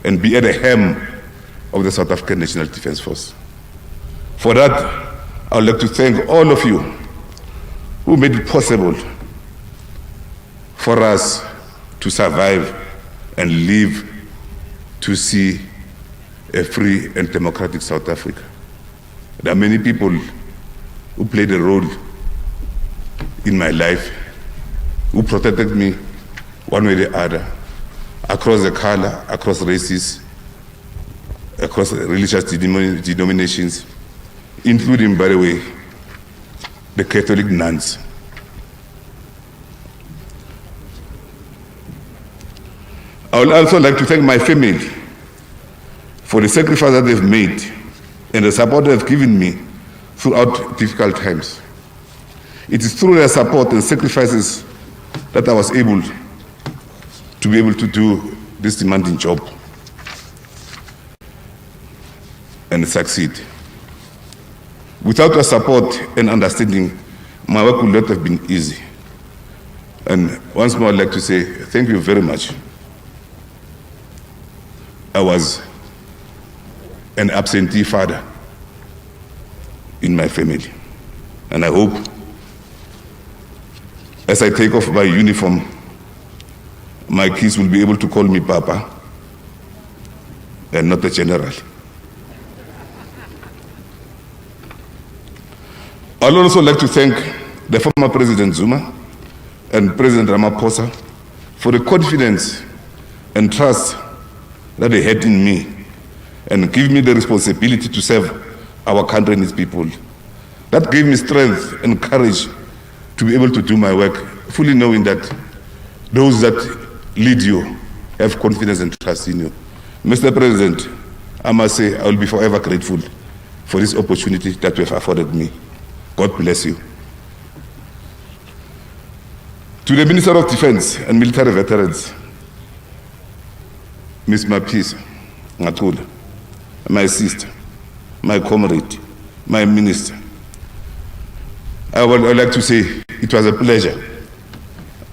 and be at the helm of the South African National Defense Force. For that, I would like to thank all of you who made it possible for us to survive and live to see a free and democratic South Africa. There are many people who played a role in my life, who protected me one way or the other, across the color, across races, across religious denominations, including, by the way, the Catholic nuns. I would also like to thank my family for the sacrifice that they've made and the support they've given me throughout difficult times. It is through their support and sacrifices that I was able to do this demanding job and succeed. Without your support and understanding, my work would not have been easy. And once more, I'd like to say thank you very much. I was an absentee father in my family. And I hope, as I take off my uniform, my kids will be able to call me Papa and not a general. I'd also like to thank the former President Zuma and President Ramaphosa for the confidence and trust that they had in me and give me the responsibility to serve our country and its people. That gave me strength and courage to be able to do my work, fully knowing that those that lead you have confidence and trust in you. Mr. President, I must say I will be forever grateful for this opportunity that you have afforded me. God bless you. To the Minister of Defense and Military Veterans, Ms. Mapisa Ngatula, my sister, my comrade, my minister, I would like to say it was a pleasure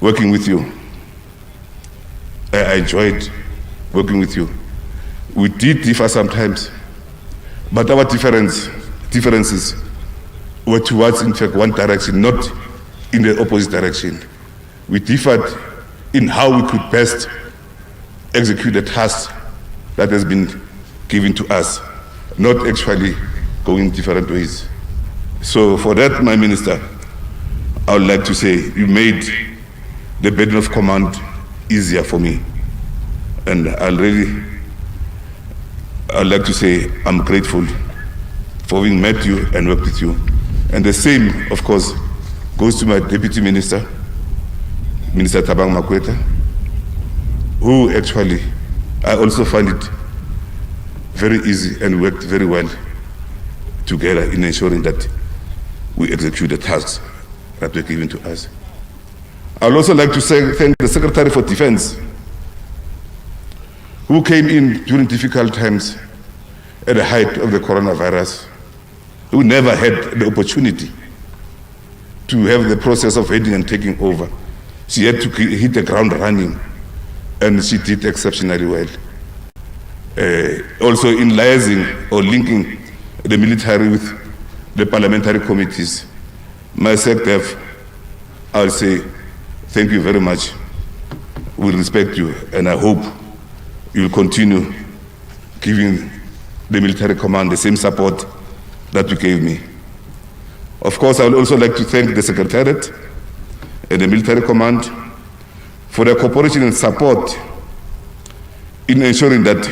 working with you. I enjoyed working with you. We did differ sometimes, but our differences were towards, in fact, one direction, not in the opposite direction. We differed in how we could best execute the task that has been given to us, not actually going different ways. So for that, my minister, I would like to say you made the burden of command easier for me. And I'd like to say I'm grateful for having met you and worked with you. And the same, of course, goes to my deputy minister, Minister Tabang Makweta, who actually, I also find it very easy and worked very well together in ensuring that we execute the tasks that were given to us. I would also like to thank the Secretary for Defense, who came in during difficult times at the height of the coronavirus, who never had the opportunity to have the process of heading and taking over. She had to hit the ground running, and she did exceptionally well. Also in liaising or linking the military with the parliamentary committees, my SANDF, I'll say thank you very much. We respect you, and I hope you'll continue giving the military command the same support that you gave me. Of course, I would also like to thank the Secretariat and the military command for their cooperation and support in ensuring that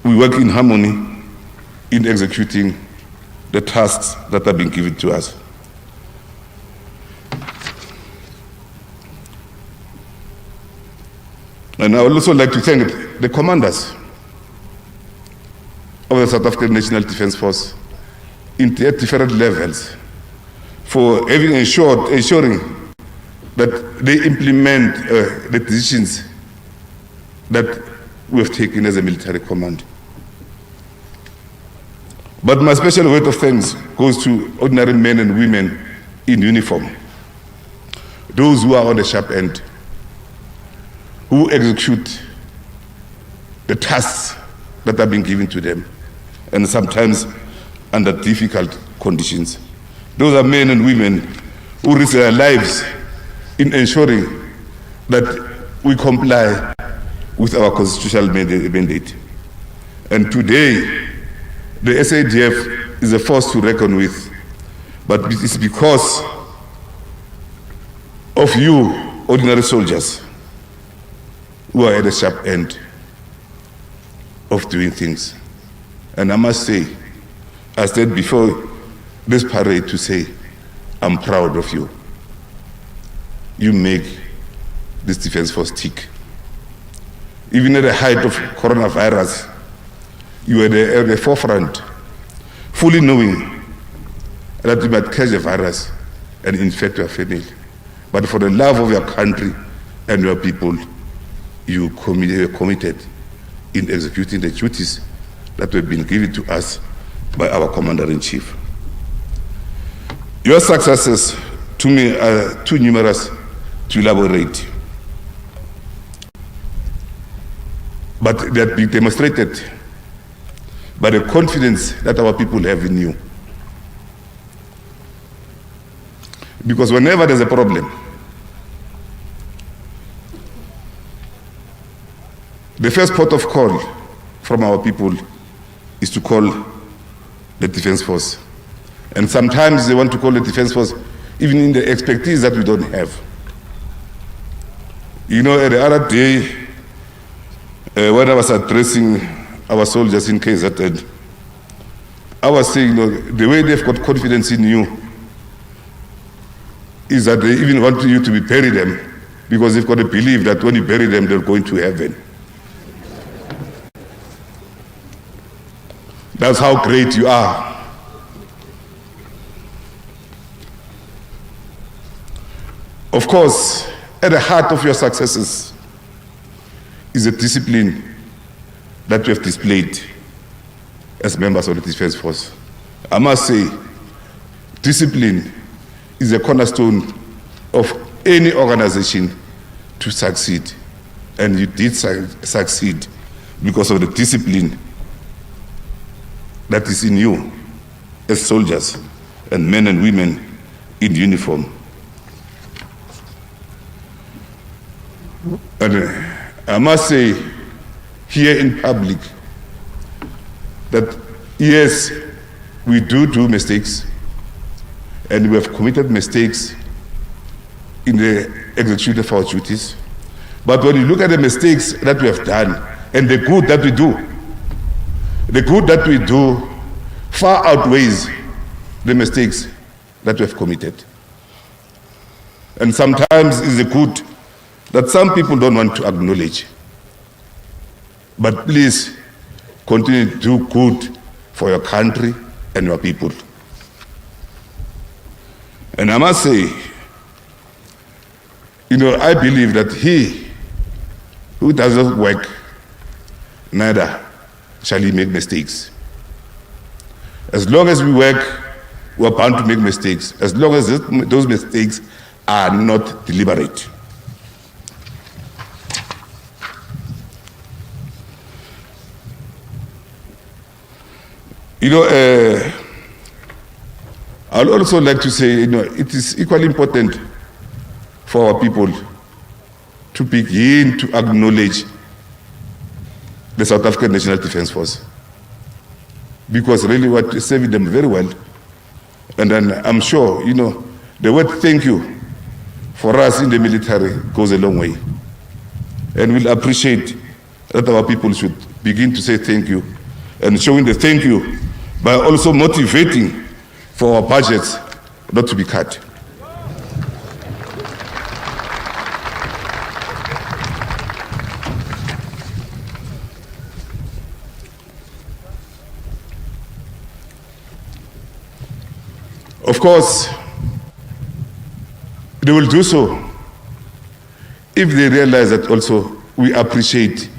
we work in harmony in executing the tasks that have been given to us. And I would also like to thank the commanders of the South African National Defence Force at different levels for having ensuring that they implement the decisions that we have taken as a military command. But my special word of thanks goes to ordinary men and women in uniform, those who are on the sharp end, who execute the tasks that have been given to them, and sometimes under difficult conditions. Those are men and women who risk their lives in ensuring that we comply with our constitutional mandate. And today, the SANDF is a force to reckon with, but it's because of you, ordinary soldiers, who are at the sharp end of doing things. And I must say, I said before this parade to say, I'm proud of you. You make this defense force tick. Even at the height of coronavirus, you were at the forefront, fully knowing that you might catch the virus and infect your family. But for the love of your country and your people, you were committed in executing the duties that have been given to us by our Commander-in-Chief. Your successes, to me, are too numerous to elaborate. But they have been demonstrated by the confidence that our people have in you. Because whenever there's a problem, the first port of call from our people is to call the Defense Force. And sometimes they want to call the Defense Force even in the expertise that we don't have. You know, the other day, when I was addressing our soldiers in KZN, I was saying, you know, the way they've got confidence in you is that they even want you to bury them, because they've got to believe that when you bury them, they're going to heaven. That's how great you are. Of course, at the heart of your successes is a discipline that you have displayed as members of the Defense Force. I must say, discipline is a cornerstone of any organization to succeed. And you did succeed because of the discipline that is in you as soldiers and men and women in uniform. And I must say here in public that yes, we do mistakes, and we have committed mistakes in the execution of our duties. But when you look at the mistakes that we have done and the good that we do, the good that we do far outweighs the mistakes that we have committed. And sometimes it's a good that some people don't want to acknowledge. But please continue to do good for your country and your people. And I must say, I believe that he who does not work, neither shall he make mistakes. As long as we work, we are bound to make mistakes, as long as those mistakes are not deliberate. I'd also like to say, it is equally important for our people to begin to acknowledge the South African National Defence Force, because really what is serving them very well. And then I'm sure, the word thank you for us in the military goes a long way. And we'll appreciate that our people should begin to say thank you, and showing the thank you by also motivating for our budgets not to be cut. Of course, they will do so if they realize that also we appreciate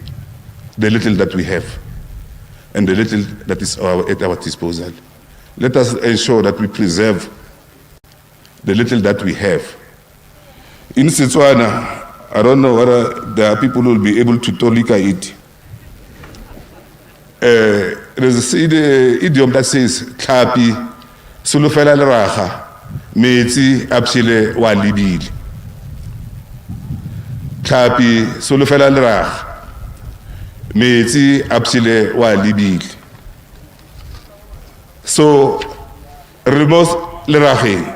the little that we have and the little that is at our disposal. Let us ensure that we preserve the little that we have. In Setswana, I don't know whether there are people who will be able to tolika it. There's an idiom that says, "Tlhapi solofela leraga, metsi a pshile wa lebile." Tlhapi solofela leraga, metsi a pshile wa lebile. So, remove lerageng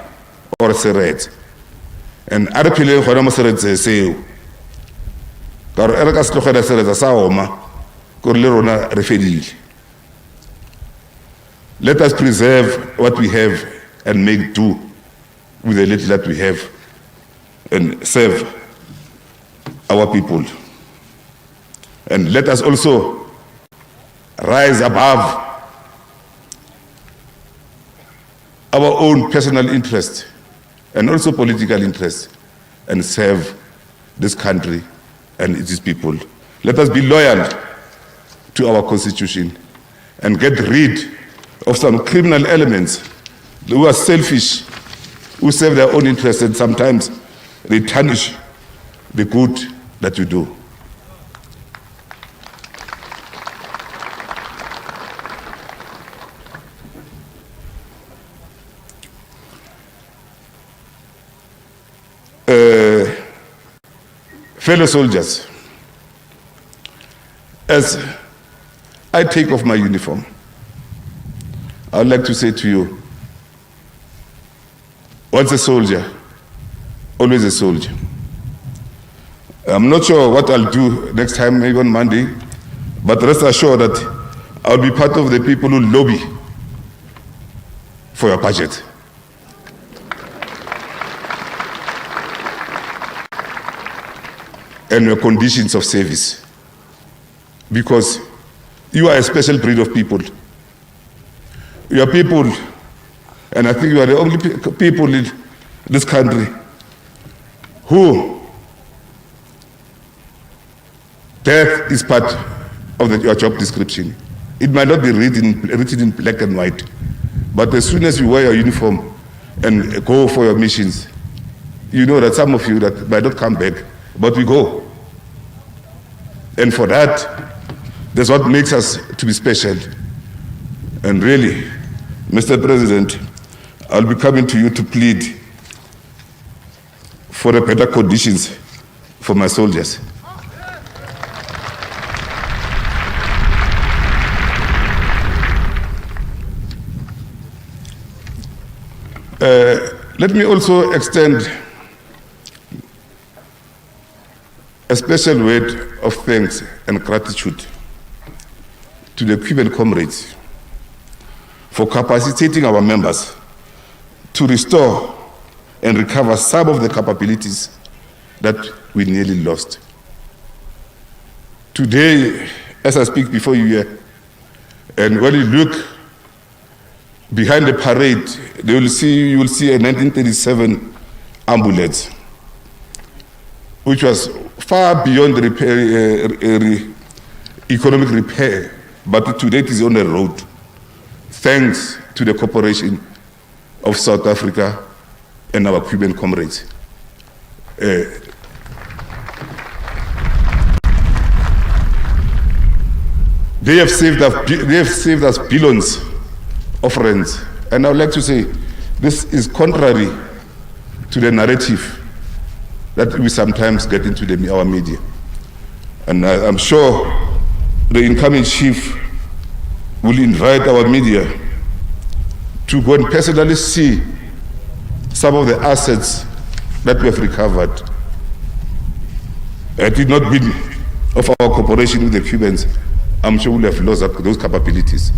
or seretse. And a re phileng gona mo seretse seo. Ka gore re ka se tlogela seretsa sa oma, gore le rona re fedile. Let us preserve what we have and make do with the little that we have and serve our people. And let us also rise above our own personal interest and also political interest and serve this country and its people. Let us be loyal to our constitution and get rid of some criminal elements who are selfish, who serve their own interests, and sometimes they tarnish the good that you do. Fellow soldiers, as I take off my uniform, I would like to say to you, once a soldier, always a soldier. I'm not sure what I'll do next time, maybe on Monday, but rest assured that I'll be part of the people who lobby for your budget. And your conditions of service, because you are a special breed of people. You are people, and I think you are the only people in this country who death is part of your job description. It might not be written in black and white, but as soon as you wear your uniform and go for your missions, you know that some of you that might not come back, but we go. And for that, that's what makes us to be special. And really, Mr. President, I'll be coming to you to plead for the better conditions for my soldiers. Let me also extend a special word of thanks and gratitude to the Cuban comrades for capacitating our members to restore and recover some of the capabilities that we nearly lost. Today, as I speak before you here, and when you look behind the parade, you will see a 1937 ambulance, which was far beyond the economic repair, but today it is on the road, thanks to the cooperation of South Africa and our Cuban comrades. They have saved us billions of rands. And I would like to say, this is contrary to the narrative that we sometimes get into our media. And I'm sure the incoming chief will invite our media to go and personally see some of the assets that we have recovered. Had it not been of our cooperation with the Cubans, I'm sure we'll have lost those capabilities.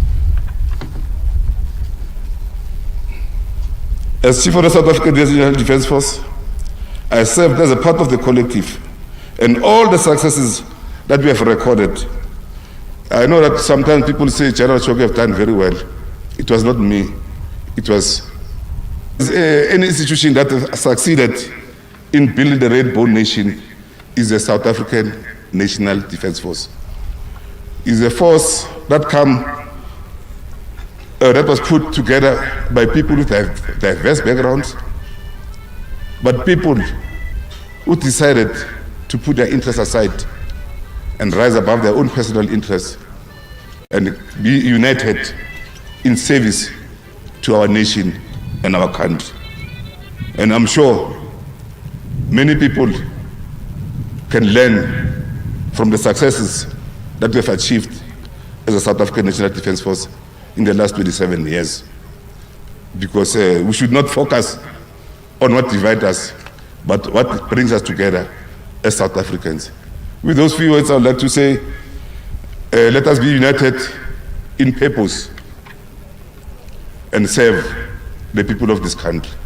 As Chief of the South African National Defence Force, I served as a part of the collective, and all the successes that we have recorded. I know that sometimes people say General Chok have done very well. It was not me. It was any institution that succeeded in building the Rainbow Nation is the South African National Defence Force. It's a force that was put together by people with diverse backgrounds, but people who decided to put their interests aside and rise above their own personal interests and be united in service to our nation and our country. And I'm sure many people can learn from the successes that we have achieved as a South African National Defence Force in the last 27 years. Because we should not focus on what divides us, but what brings us together as South Africans. With those few words, I would like to say, let us be united in purpose and serve the people of this country.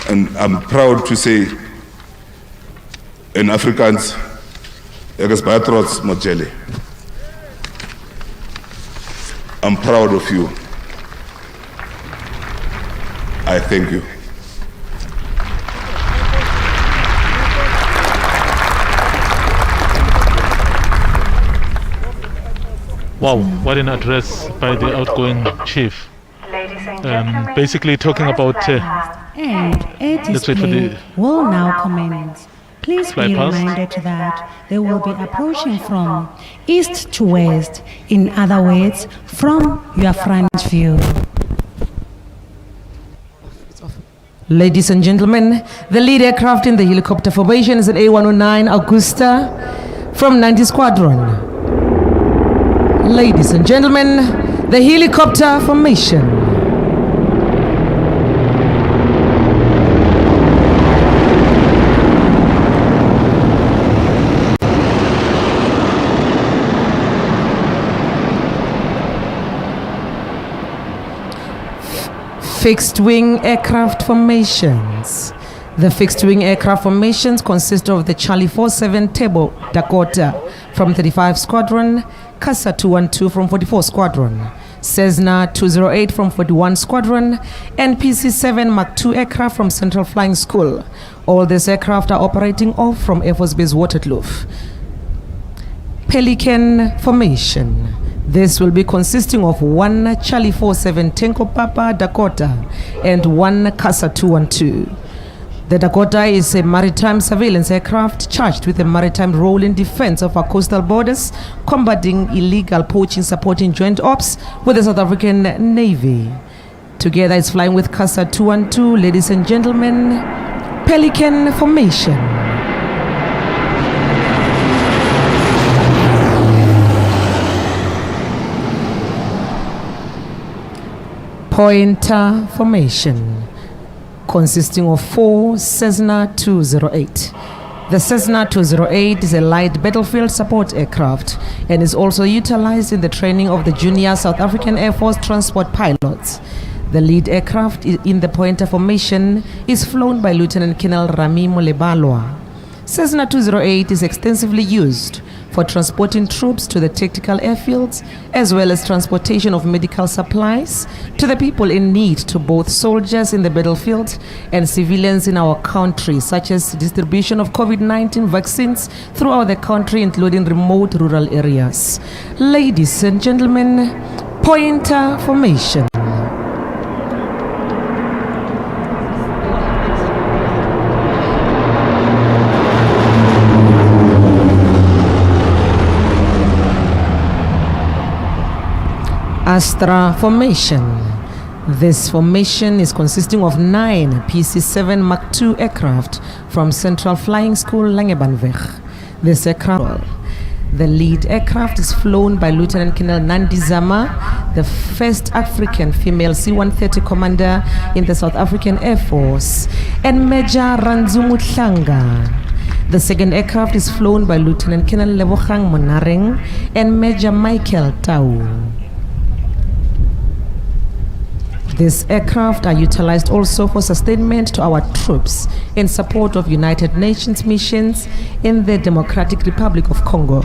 And I'm proud to say, in Afrikaans, ek is baie trots, Mojele. I'm proud of you. I thank you. Wow, what an address by the outgoing chief. Basically talking about... and a display will now commence. Please be reminded that they will be approaching from east to west, in other words, from your front view. Ladies and gentlemen, the lead aircraft in the helicopter formation is an A109 Augusta from 90 Squadron. Ladies and gentlemen, the helicopter formation. Fixed-wing aircraft formations. The fixed-wing aircraft formations consist of the Charlie 47 Turbo Dakota from 35 Squadron, Casa 212 from 44 Squadron, Cessna 208 from 41 Squadron, and PC-7 Mark II aircraft from Central Flying School. All these aircraft are operating off from Air Force Base Waterkloof. Pelican formation. This will be consisting of one Charlie 47 Tango Papa Dakota and one Casa 212. The Dakota is a maritime surveillance aircraft charged with a maritime role in defense of our coastal borders, combating illegal poaching, supporting joint ops with the South African Navy. Together it's flying with Casa 212, ladies and gentlemen, Pelican formation. Pointer formation consisting of 4 Cessna 208. The Cessna 208 is a light battlefield support aircraft and is also utilized in the training of the junior South African Air Force transport pilots. The lead aircraft in the pointer formation is flown by Lieutenant Colonel Rami Molebalwa. Cessna 208 is extensively used for transporting troops to the tactical airfields, as well as transportation of medical supplies to the people in need, to both soldiers in the battlefield and civilians in our country, such as distribution of COVID-19 vaccines throughout the country, including remote rural areas. Ladies and gentlemen, pointer formation. Astra formation. This formation is consisting of 9 PC-7 Mark II aircraft from Central Flying School, Langebanweg. This aircraft, the lead aircraft, is flown by Lieutenant Colonel Nandi Zama, the first African female C-130 commander in the South African Air Force, and Major Ranzumu Tlanga. The second aircraft is flown by Lieutenant Colonel Lebogang Monareng and Major Michael Tau. These aircraft are utilized also for sustainment to our troops in support of United Nations missions in the Democratic Republic of Congo.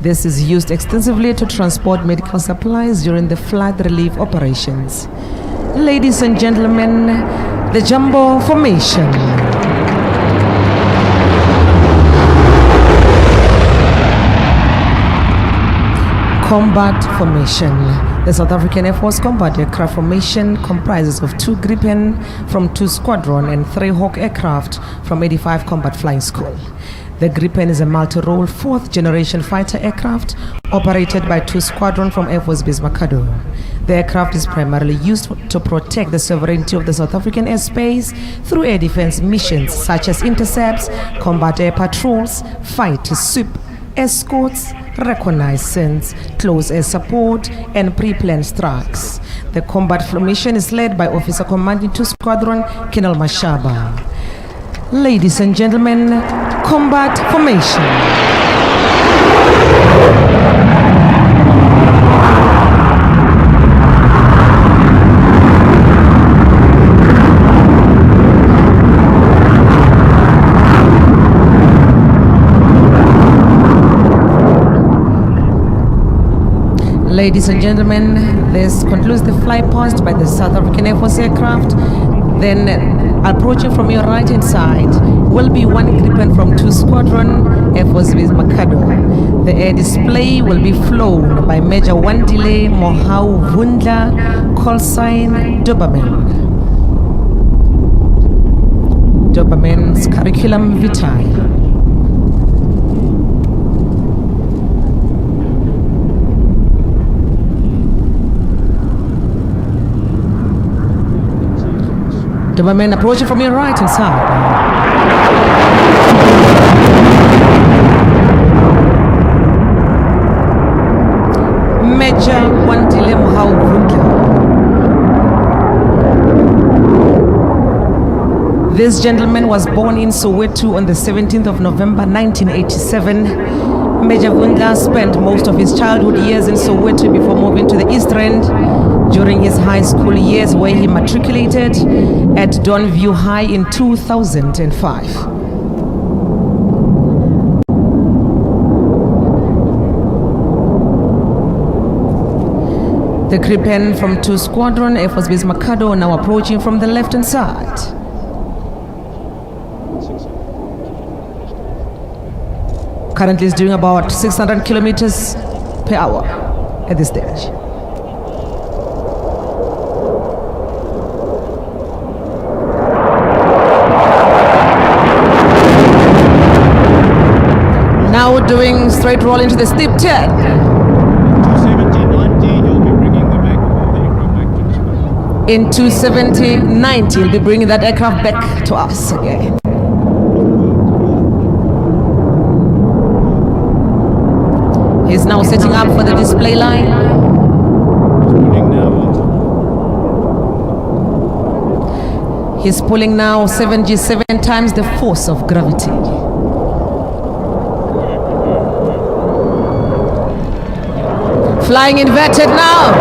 This is used extensively to transport medical supplies during the flood relief operations. Ladies and gentlemen, the Jumbo formation. Combat formation. The South African Air Force combat aircraft formation comprises of 2 Gripen from 2 Squadron and 3 Hawk aircraft from 85 Combat Flying School. The Gripen is a multi-role 4th generation fighter aircraft operated by 2 Squadron from Air Force Base Makado. The aircraft is primarily used to protect the sovereignty of the South African airspace through air defense missions such as intercepts, combat air patrols, fight to sweep, escorts, reconnaissance, close air support, and pre-planned strikes. The combat formation is led by Officer Commanding 2 Squadron, Colonel Mashaba. Ladies and gentlemen, combat formation. Ladies and gentlemen, this concludes the flight past by the South African Air Force aircraft. Then, approaching from your right hand side will be 1 Gripen from 2 Squadron, Air Force Base Makado. The air display will be flown by Major Wandile Mohau Vundla, call sign Doberman. Doberman's curriculum vitae. Doberman approaching from your right hand side. Major Wandile Mohau Vundla. This gentleman was born in Soweto on the 17th of November 1987. Major Vundla spent most of his childhood years in Soweto before moving to the East Rand during his high school years, where he matriculated at Dawnview High in 2005. The Gripen from 2 Squadron, Air Force Base Makado, now approaching from the left-hand side. Currently is doing about 600 kilometers per hour at this stage. Now doing straight roll into the steep turn. 270-90, you'll be bringing the aircraft back to the squadron. In 270-90, you'll be bringing that aircraft back to us again. He's now setting up for the display line. He's putting now He's pulling now 7 times the force of gravity. Flying inverted now.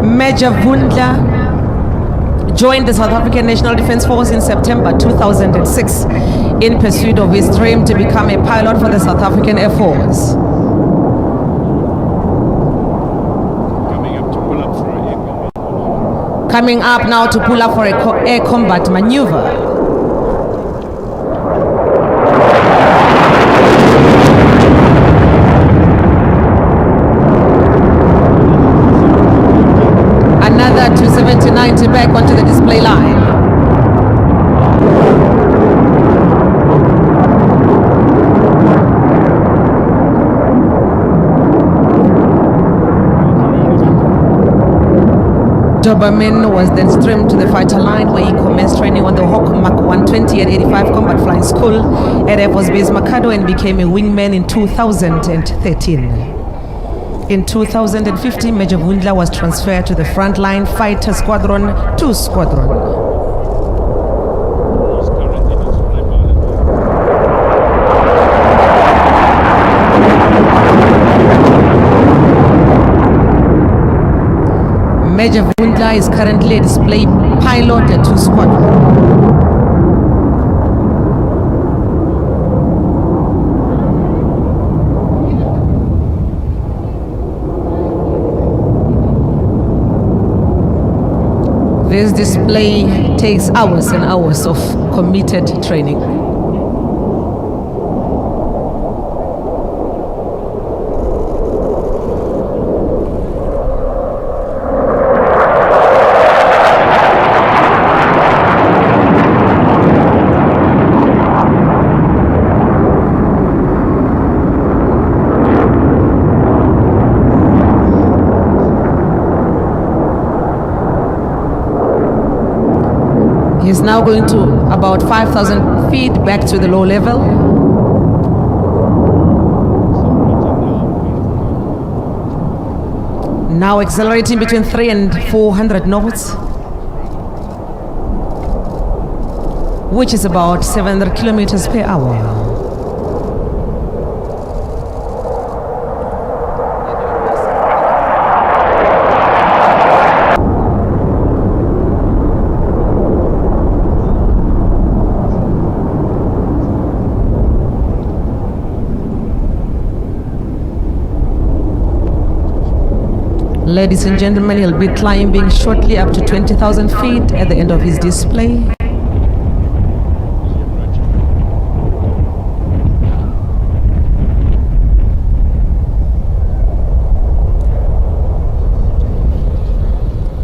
Major Vundla joined the South African National Defence Force in September 2006 in pursuit of his dream to become a pilot for the South African Air Force. Coming up now to pull up for a air combat maneuver. Another 270-90 back onto the display line. Doberman was then streamed to the fighter line where he commenced training on the Hawk Mach 120 and 85 Combat Flying School at Air Force Base Makado and became a wingman in 2013. In 2015, Major Vundla was transferred to the Frontline Fighter Squadron 2 Squadron. Major Vundla is currently a display pilot at 2 Squadron. This display takes hours and hours of committed training. He's now going to about 5,000 feet back to the low level. Now accelerating between 300 and 400 knots, which is about 700 kilometers per hour. Ladies and gentlemen, he'll be climbing shortly up to 20,000 feet at the end of his display.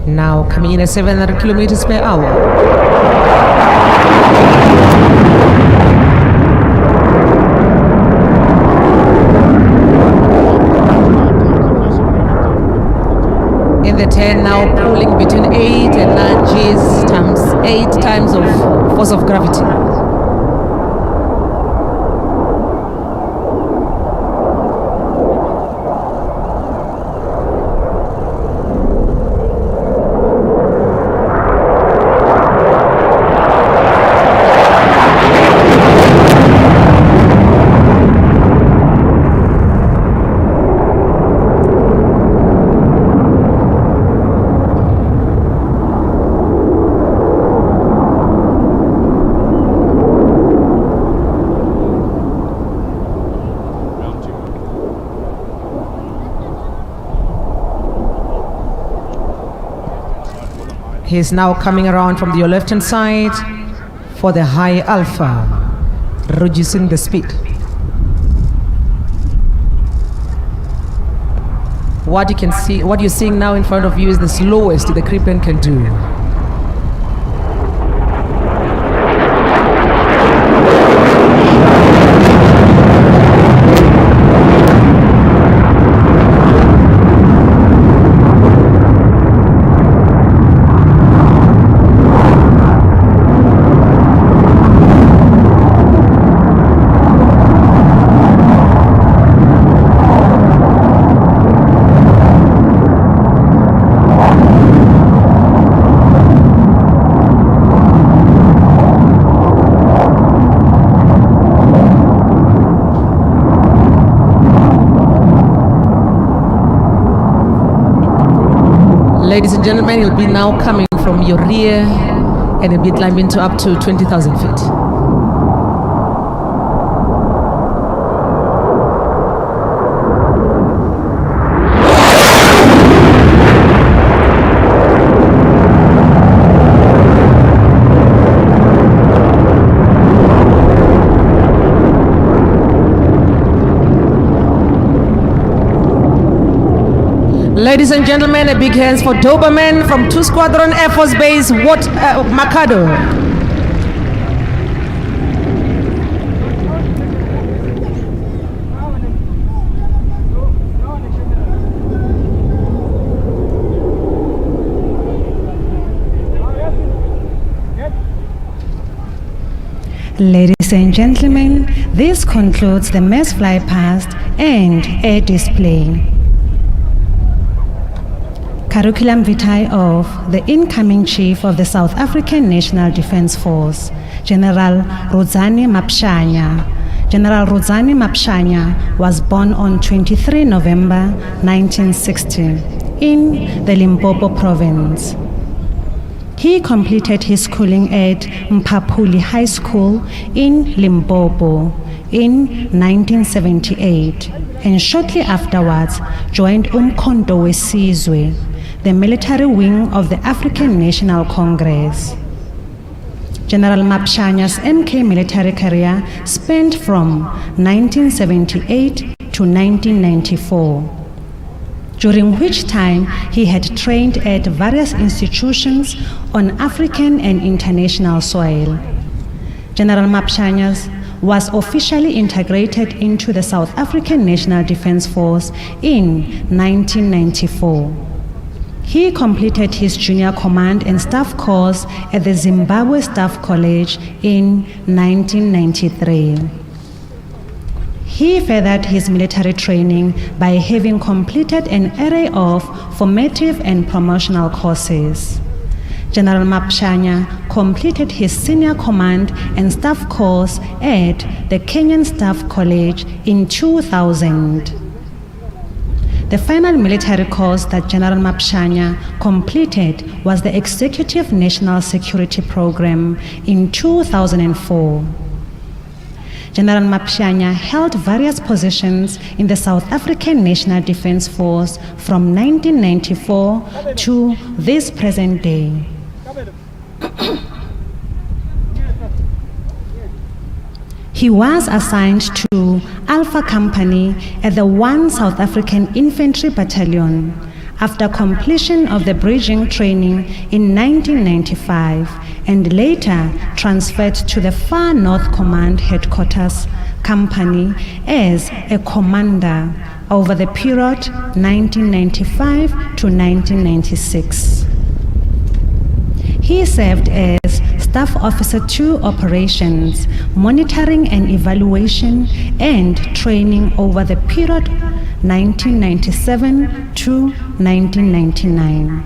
Now coming in at 700 kilometers per hour. In the 10 now pulling between 8 and 9 Gs times 8 times of force of gravity. He's now coming around from your left-hand side for the high alpha, reducing the speed. What you can see, what you're seeing now in front of you is the slowest the creep plane can do. Ladies and gentlemen, he'll be now coming from your rear and he'll be climbing to up to 20,000 feet. Ladies and gentlemen, a big hands for Doberman from 2 Squadron Air Force Base, Makado. Ladies and gentlemen, this concludes the mass fly past and air display. Curriculum vitae of the incoming Chief of the South African National Defence Force, General Rodzani Mapshanya. General Rodzani Mapshanya was born on 23 November 1960 in the Limpopo province. He completed his schooling at Mphaphuli High School in Limpopo in 1978 and shortly afterwards joined Umkhonto Wesizwe, the military wing of the African National Congress. General Mapshanya's MK military career spanned from 1978 to 1994, during which time he had trained at various institutions on African and international soil. General Mapshanya was officially integrated into the South African National Defence Force in 1994. He completed his junior command and staff course at the Zimbabwe Staff College in 1993. He furthered his military training by having completed an array of formative and promotional courses. General Mapshanya completed his senior command and staff course at the Kenyan Staff College in 2000. The final military course that General Mapshanya completed was the Executive National Security Program in 2004. General Mapshanya held various positions in the South African National Defence Force from 1994 to this present day. He was assigned to Alpha Company at the 1 South African Infantry Battalion after completion of the bridging training in 1995 and later transferred to the Far North Command Headquarters Company as a commander over the period 1995 to 1996. He served as Staff Officer 2 Operations, Monitoring and Evaluation and Training over the period 1997 to 1999.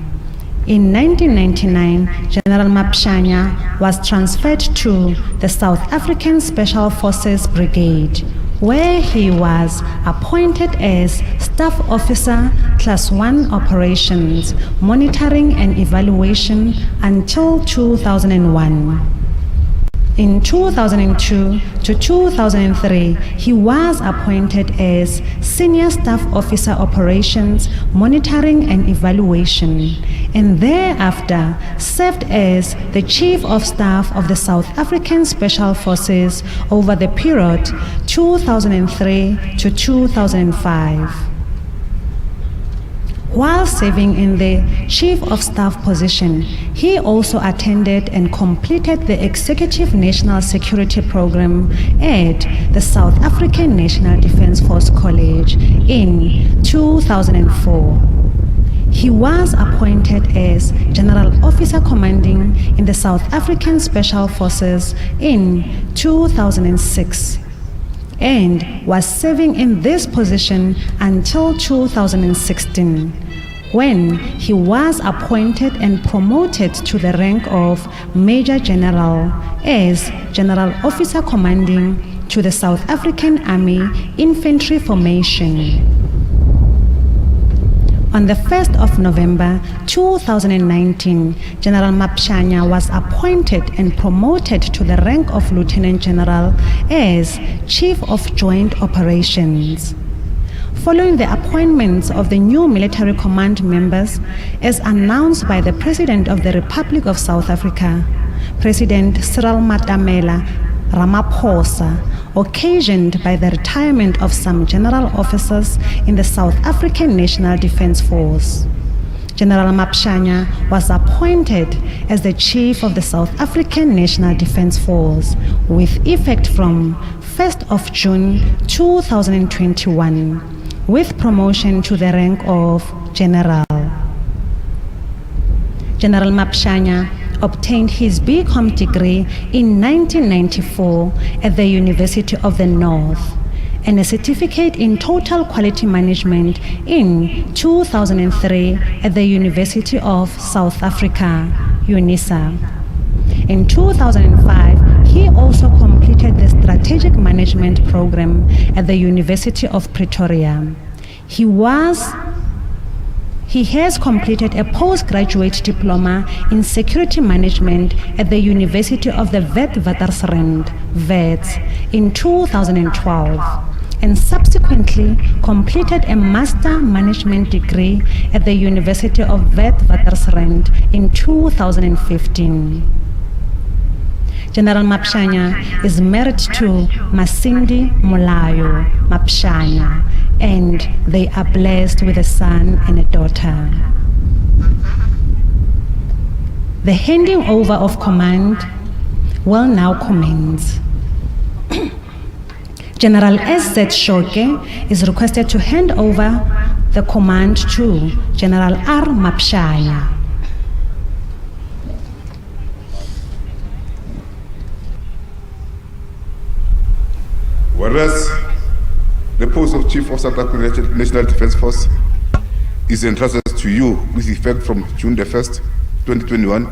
In 1999, General Mapshanya was transferred to the South African Special Forces Brigade, where he was appointed as Staff Officer Class 1 Operations, Monitoring and Evaluation until 2001. In 2002 to 2003, he was appointed as Senior Staff Officer Operations, Monitoring and Evaluation, and thereafter served as the Chief of Staff of the South African Special Forces over the period 2003 to 2005. While serving in the Chief of Staff position, he also attended and completed the Executive National Security Program at the South African National Defence Force College in 2004. He was appointed as General Officer Commanding in the South African Special Forces in 2006. And was serving in this position until 2016, when he was appointed and promoted to the rank of Major General as General Officer Commanding to the South African Army Infantry Formation. On the 1st of November 2019, General Mapshanya was appointed and promoted to the rank of Lieutenant General as Chief of Joint Operations. Following the appointments of the new military command members, as announced by the President of the Republic of South Africa, President Cyril Matamela Ramaphosa, occasioned by the retirement of some general officers in the South African National Defence Force. General Mapshanya was appointed as the Chief of the South African National Defence Force with effect from 1st of June 2021, with promotion to the rank of General. General Mapshanya obtained his BCom degree in 1994 at the University of the North and a certificate in Total Quality Management in 2003 at the University of South Africa, UNISA. In 2005, he also completed the Strategic Management Program at the University of Pretoria. He has completed a postgraduate diploma in security management at the University of the Witwatersrand, WITS, in 2012, and subsequently completed a master management degree at the University of Witwatersrand in 2015. General Mapshanya is married to Masindi Molayo Mapshanya, and they are blessed with a son and a daughter. The handing over of command will now commence. General S.Z. Shoke is requested to hand over the command to General R. Mapshanya. Whereas the post of Chief of South African National Defence Force is entrusted to you with effect from June the 1st, 2021,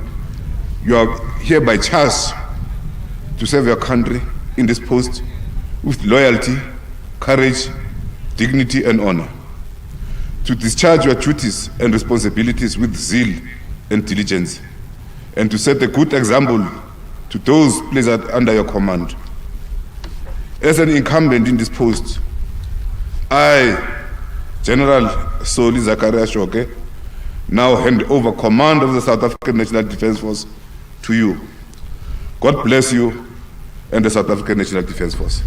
you are hereby charged to serve your country in this post with loyalty, courage, dignity, and honor, to discharge your duties and responsibilities with zeal and diligence, and to set a good example to those placed under your command. As an incumbent in this post, I, General Soli Zakaria Shoke, now hand over command of the South African National Defence Force to you. God bless you and the South African National Defence Force.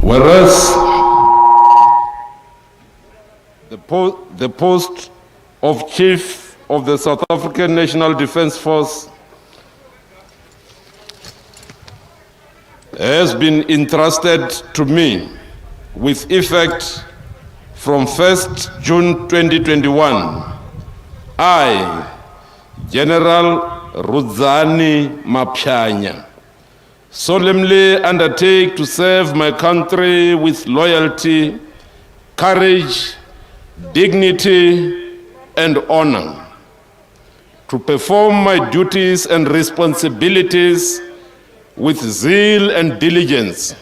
Whereas the post of Chief of the South African National Defence Force has been entrusted to me with effect from 1st June 2021, I, General Rudzani Mapshanya, solemnly undertake to serve my country with loyalty, courage, dignity, and honor, to perform my duties and responsibilities with zeal and diligence,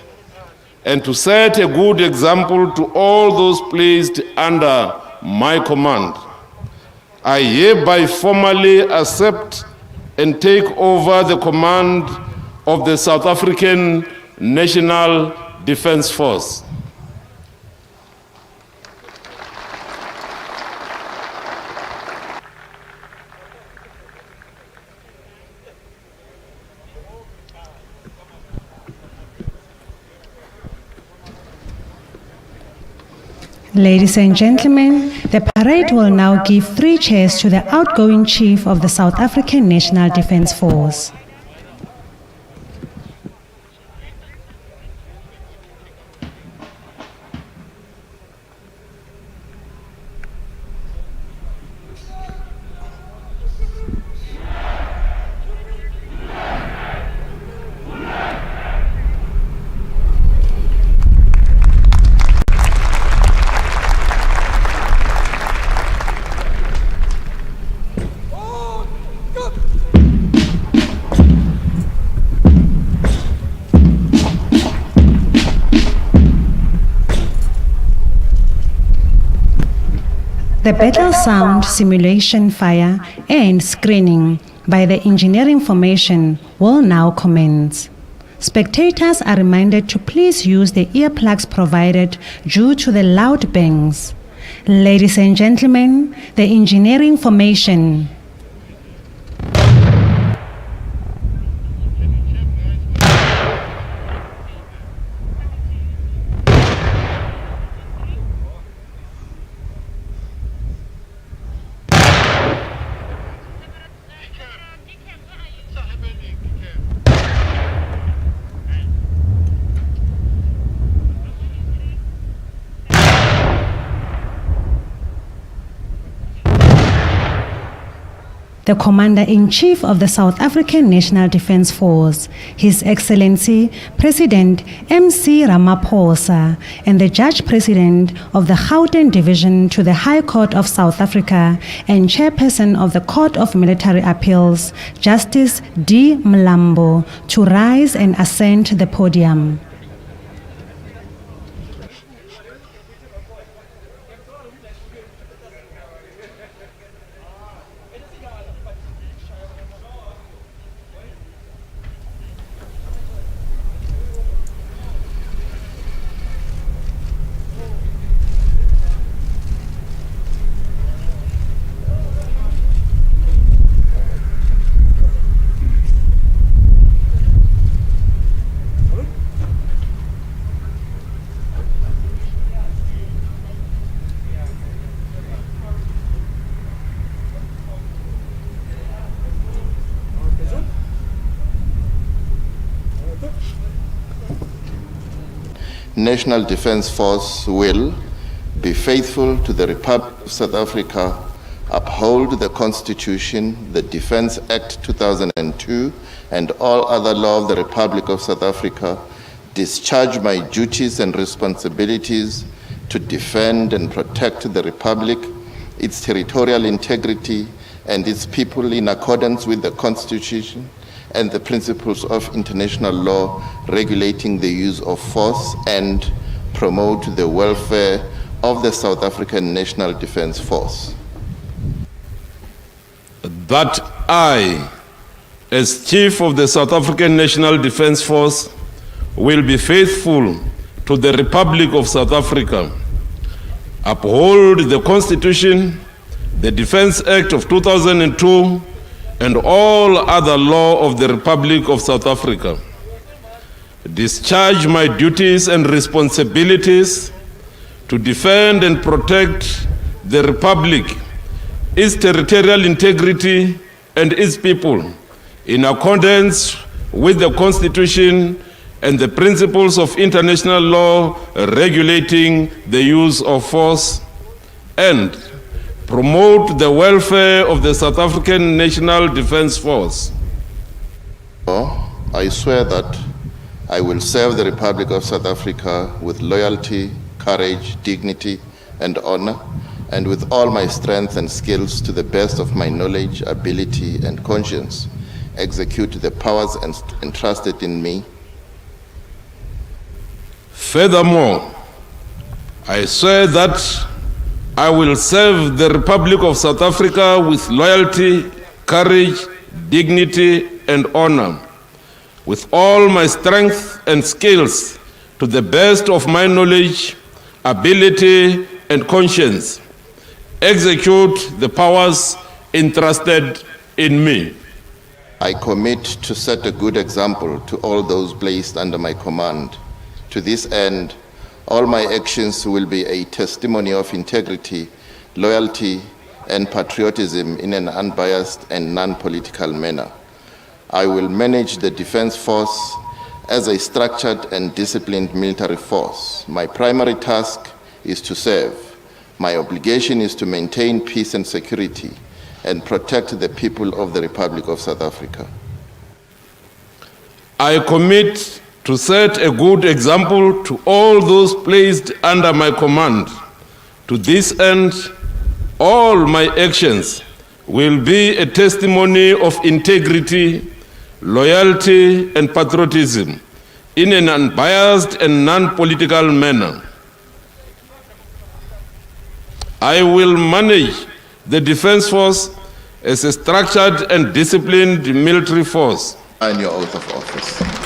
and to set a good example to all those placed under my command. I hereby formally accept and take over the command of the South African National Defence Force. Ladies and gentlemen, the parade will now give 3 chairs to the outgoing Chief of the South African National Defence Force. The battle sound, simulation, fire, and screening by the engineering formation will now commence. Spectators are reminded to please use the earplugs provided due to the loud bangs. Ladies and gentlemen, the engineering formation. The Commander-in-Chief of the South African National Defence Force, His Excellency President MC Ramaphosa, and the Judge President of the Gauteng Division to the High Court of South Africa and Chairperson of the Court of Military Appeals, Justice D. Mlambo, to rise and ascend the podium. National Defence Force will be faithful to the Republic of South Africa, uphold the Constitution, the Defence Act 2002, and all other law of the Republic of South Africa, discharge my duties and responsibilities to defend and protect the Republic, its territorial integrity, and its people in accordance with the Constitution and the principles of international law regulating the use of force, and promote the welfare of the South African National Defence Force. That I, as Chief of the South African National Defence Force, will be faithful to the Republic of South Africa, uphold the Constitution, the Defence Act of 2002, and all other law of the Republic of South Africa. Discharge my duties and responsibilities to defend and protect the Republic, its territorial integrity, and its people, in accordance with the Constitution and the principles of international law regulating the use of force, and promote the welfare of the South African National Defence Force. I swear that I will serve the Republic of South Africa with loyalty, courage, dignity, and honor, and with all my strength and skills to the best of my knowledge, ability, and conscience, execute the powers entrusted in me. Furthermore, I swear that I will serve the Republic of South Africa with loyalty, courage, dignity, and honor, with all my strength and skills to the best of my knowledge, ability, and conscience, execute the powers entrusted in me. I commit to set a good example to all those placed under my command. To this end, All my actions will be a testimony of integrity, loyalty, and patriotism in an unbiased and non-political manner. I will manage the Defense Force as a structured and disciplined military force. My primary task is to serve. My obligation is to maintain peace and security and protect the people of the Republic of South Africa. I commit to set a good example to all those placed under my command. To this end, all my actions will be a testimony of integrity, loyalty, and patriotism in an unbiased and non-political manner. I will manage the Defense Force as a structured and disciplined military force. And your oath of office.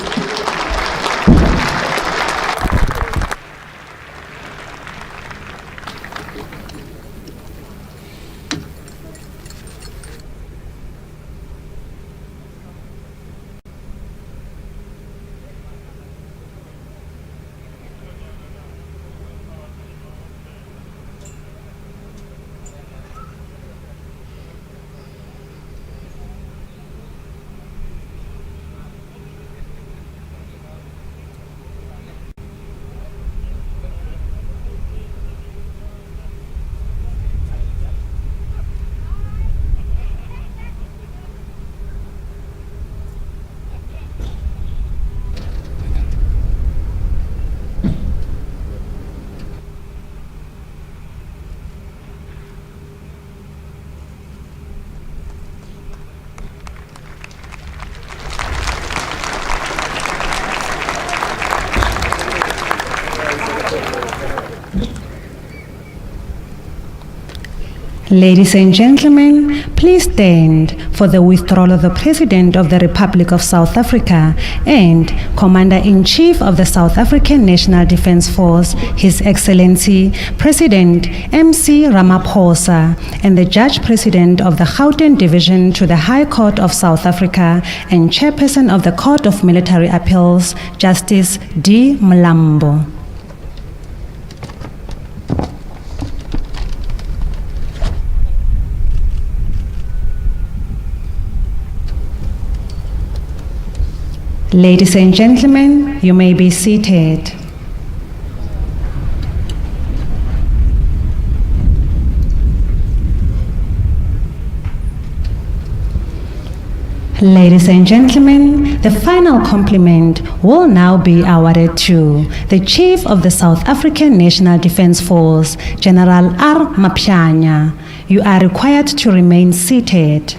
Ladies and gentlemen, please stand for the withdrawal of the President of the Republic of South Africa and Commander-in-Chief of the South African National Defence Force, His Excellency President MC Ramaphosa, and the Judge President of the Gauteng Division to the High Court of South Africa and Chairperson of the Court of Military Appeals, Justice D. Mlambo. Ladies and gentlemen, you may be seated. Ladies and gentlemen, the final compliment will now be awarded to the Chief of the South African National Defence Force, General R. Mapyanya. You are required to remain seated.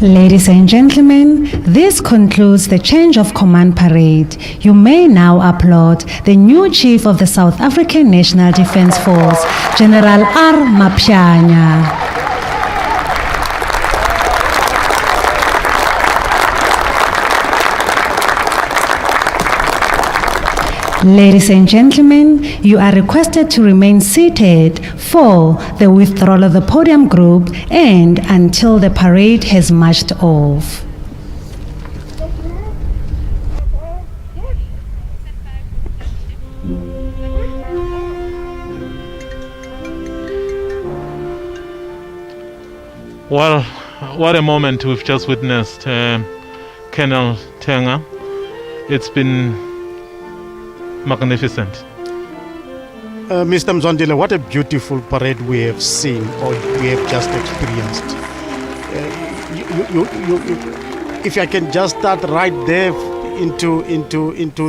Ladies and gentlemen, this concludes the change of command parade. You may now applaud the new Chief of the South African National Defence Force, General R. Mapyanya. Ladies and gentlemen, you are requested to remain seated for the withdrawal of the podium group and until the parade has marched off. Well, what a moment we've just witnessed, Colonel Tenga. It's been magnificent. Mr. Mzondile, what a beautiful parade we have seen or we have just experienced. If I can just start right there into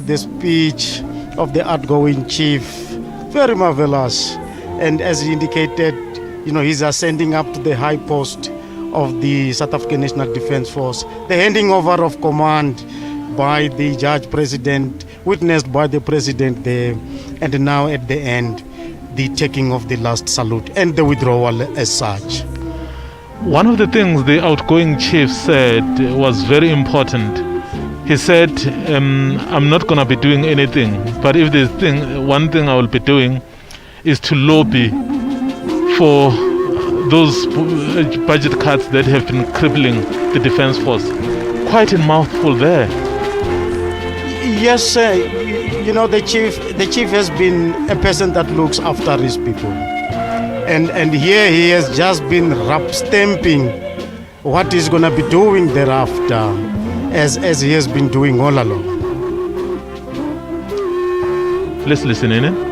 the speech of the outgoing chief, very marvelous. And as he indicated, he's ascending up to the high post of the South African National Defence Force. The handing over of command by the Judge President, witnessed by the President there, and now at the end, the taking of the last salute and the withdrawal as such. One of the things the outgoing chief said was very important. He said, I'm not going to be doing anything, but if there's one thing I will be doing is to lobby for those budget cuts that have been crippling the Defence Force. Quite a mouthful there. Yes, sir. The chief has been a person that looks after his people. And here he has just been stamping what he's going to be doing thereafter, as he has been doing all along. Let's listen in.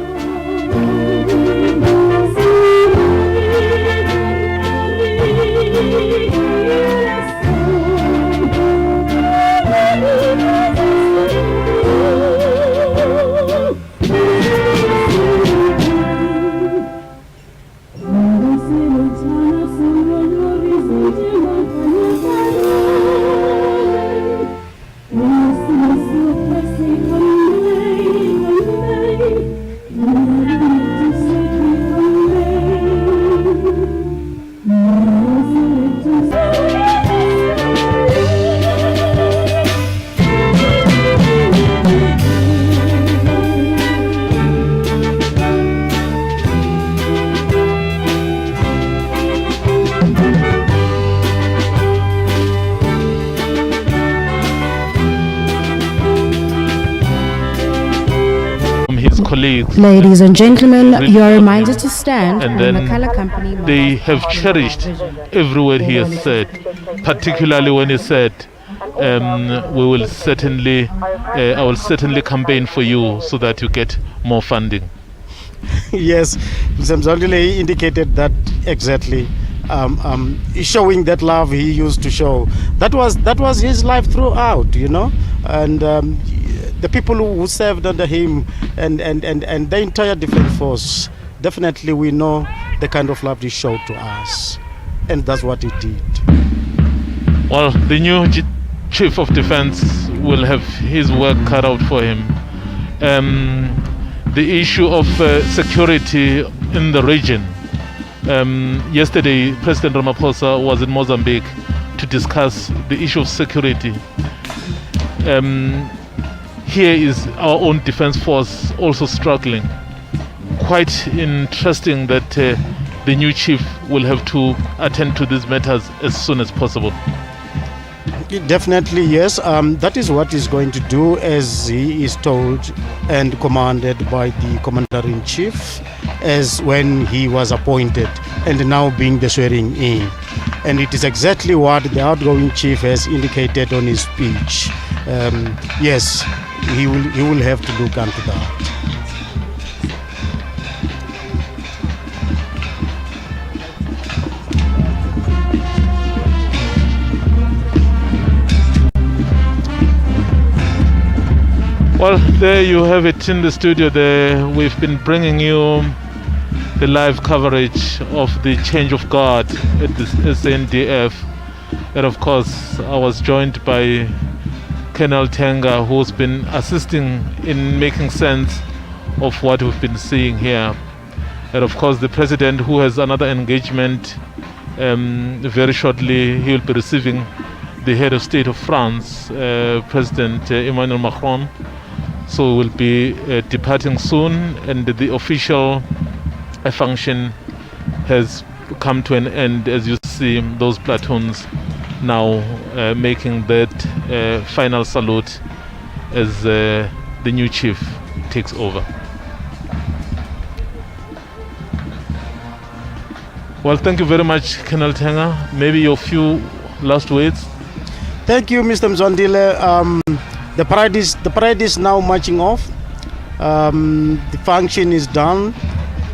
Ladies and gentlemen, you are reminded to stand and when then the color company they have cherished every word he has said, particularly when he said, I will certainly campaign for you so that you get more funding. Yes, Mr. Mzondile indicated that exactly, showing that love he used to show. That was his life throughout, and the people who served under him and the entire Defence Force, definitely we know the kind of love he showed to us, and that's what he did. Well, the new Chief of Defence will have his work cut out for him. The issue of security in the region. Yesterday, President Ramaphosa was in Mozambique to discuss the issue of security. Here is our own Defence Force also struggling. Quite interesting that the new chief will have to attend to these matters as soon as possible. Definitely, yes. That is what he's going to do, as he is told and commanded by the Commander-in-Chief as when he was appointed and now being the swearing in. And it is exactly what the outgoing chief has indicated on his speech. Yes, he will have to look into that. Well, there you have it in the studio there. We've been bringing you the live coverage of the change of guard at the SANDF. And of course, I was joined by Colonel Tenga, who's been assisting in making sense of what we've been seeing here. And of course, the President, who has another engagement very shortly. He will be receiving the head of state of France, President Emmanuel Macron. So we'll be departing soon, and the official function has come to an end. As you see, those platoons now making that final salute as the new chief takes over. Well, thank you very much, Colonel Tenga. Maybe your few last words. Thank you, Mr. Mzondile. The parade is now marching off. The function is done.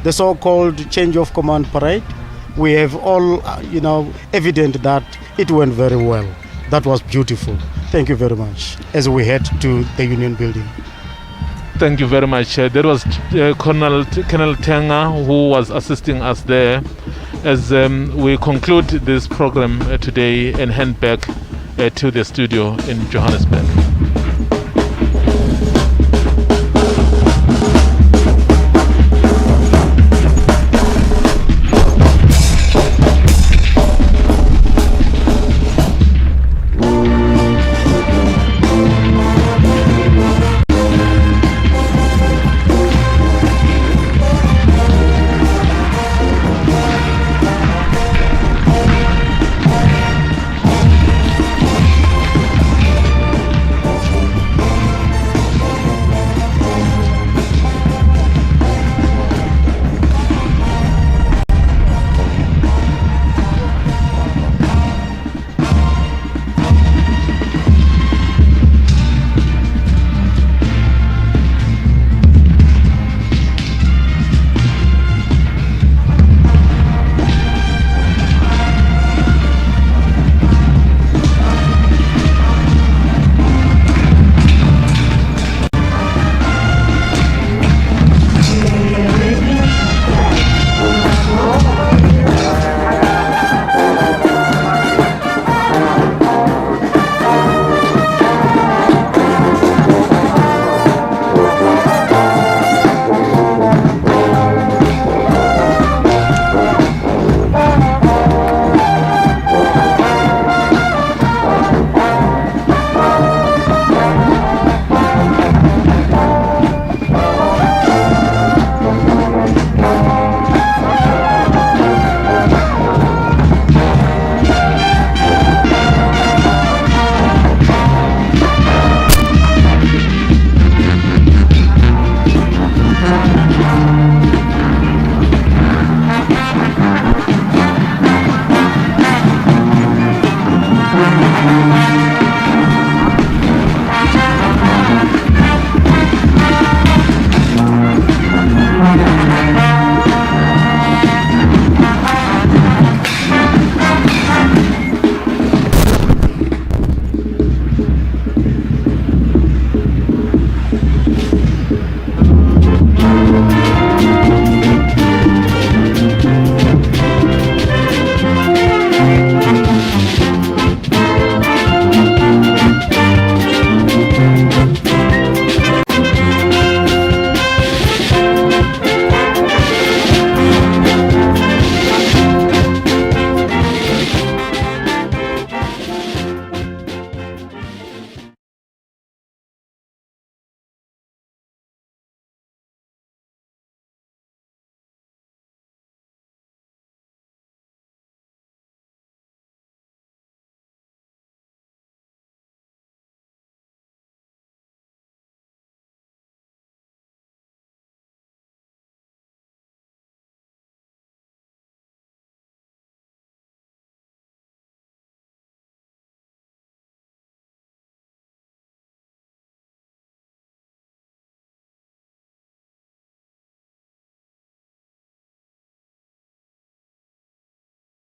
The so-called change of command parade. We have all, evident that it went very well. That was beautiful. Thank you very much. As we head to the Union Building. Thank you very much. That was Colonel Tenga, who was assisting us there as we conclude this program today and hand back to the studio in Johannesburg.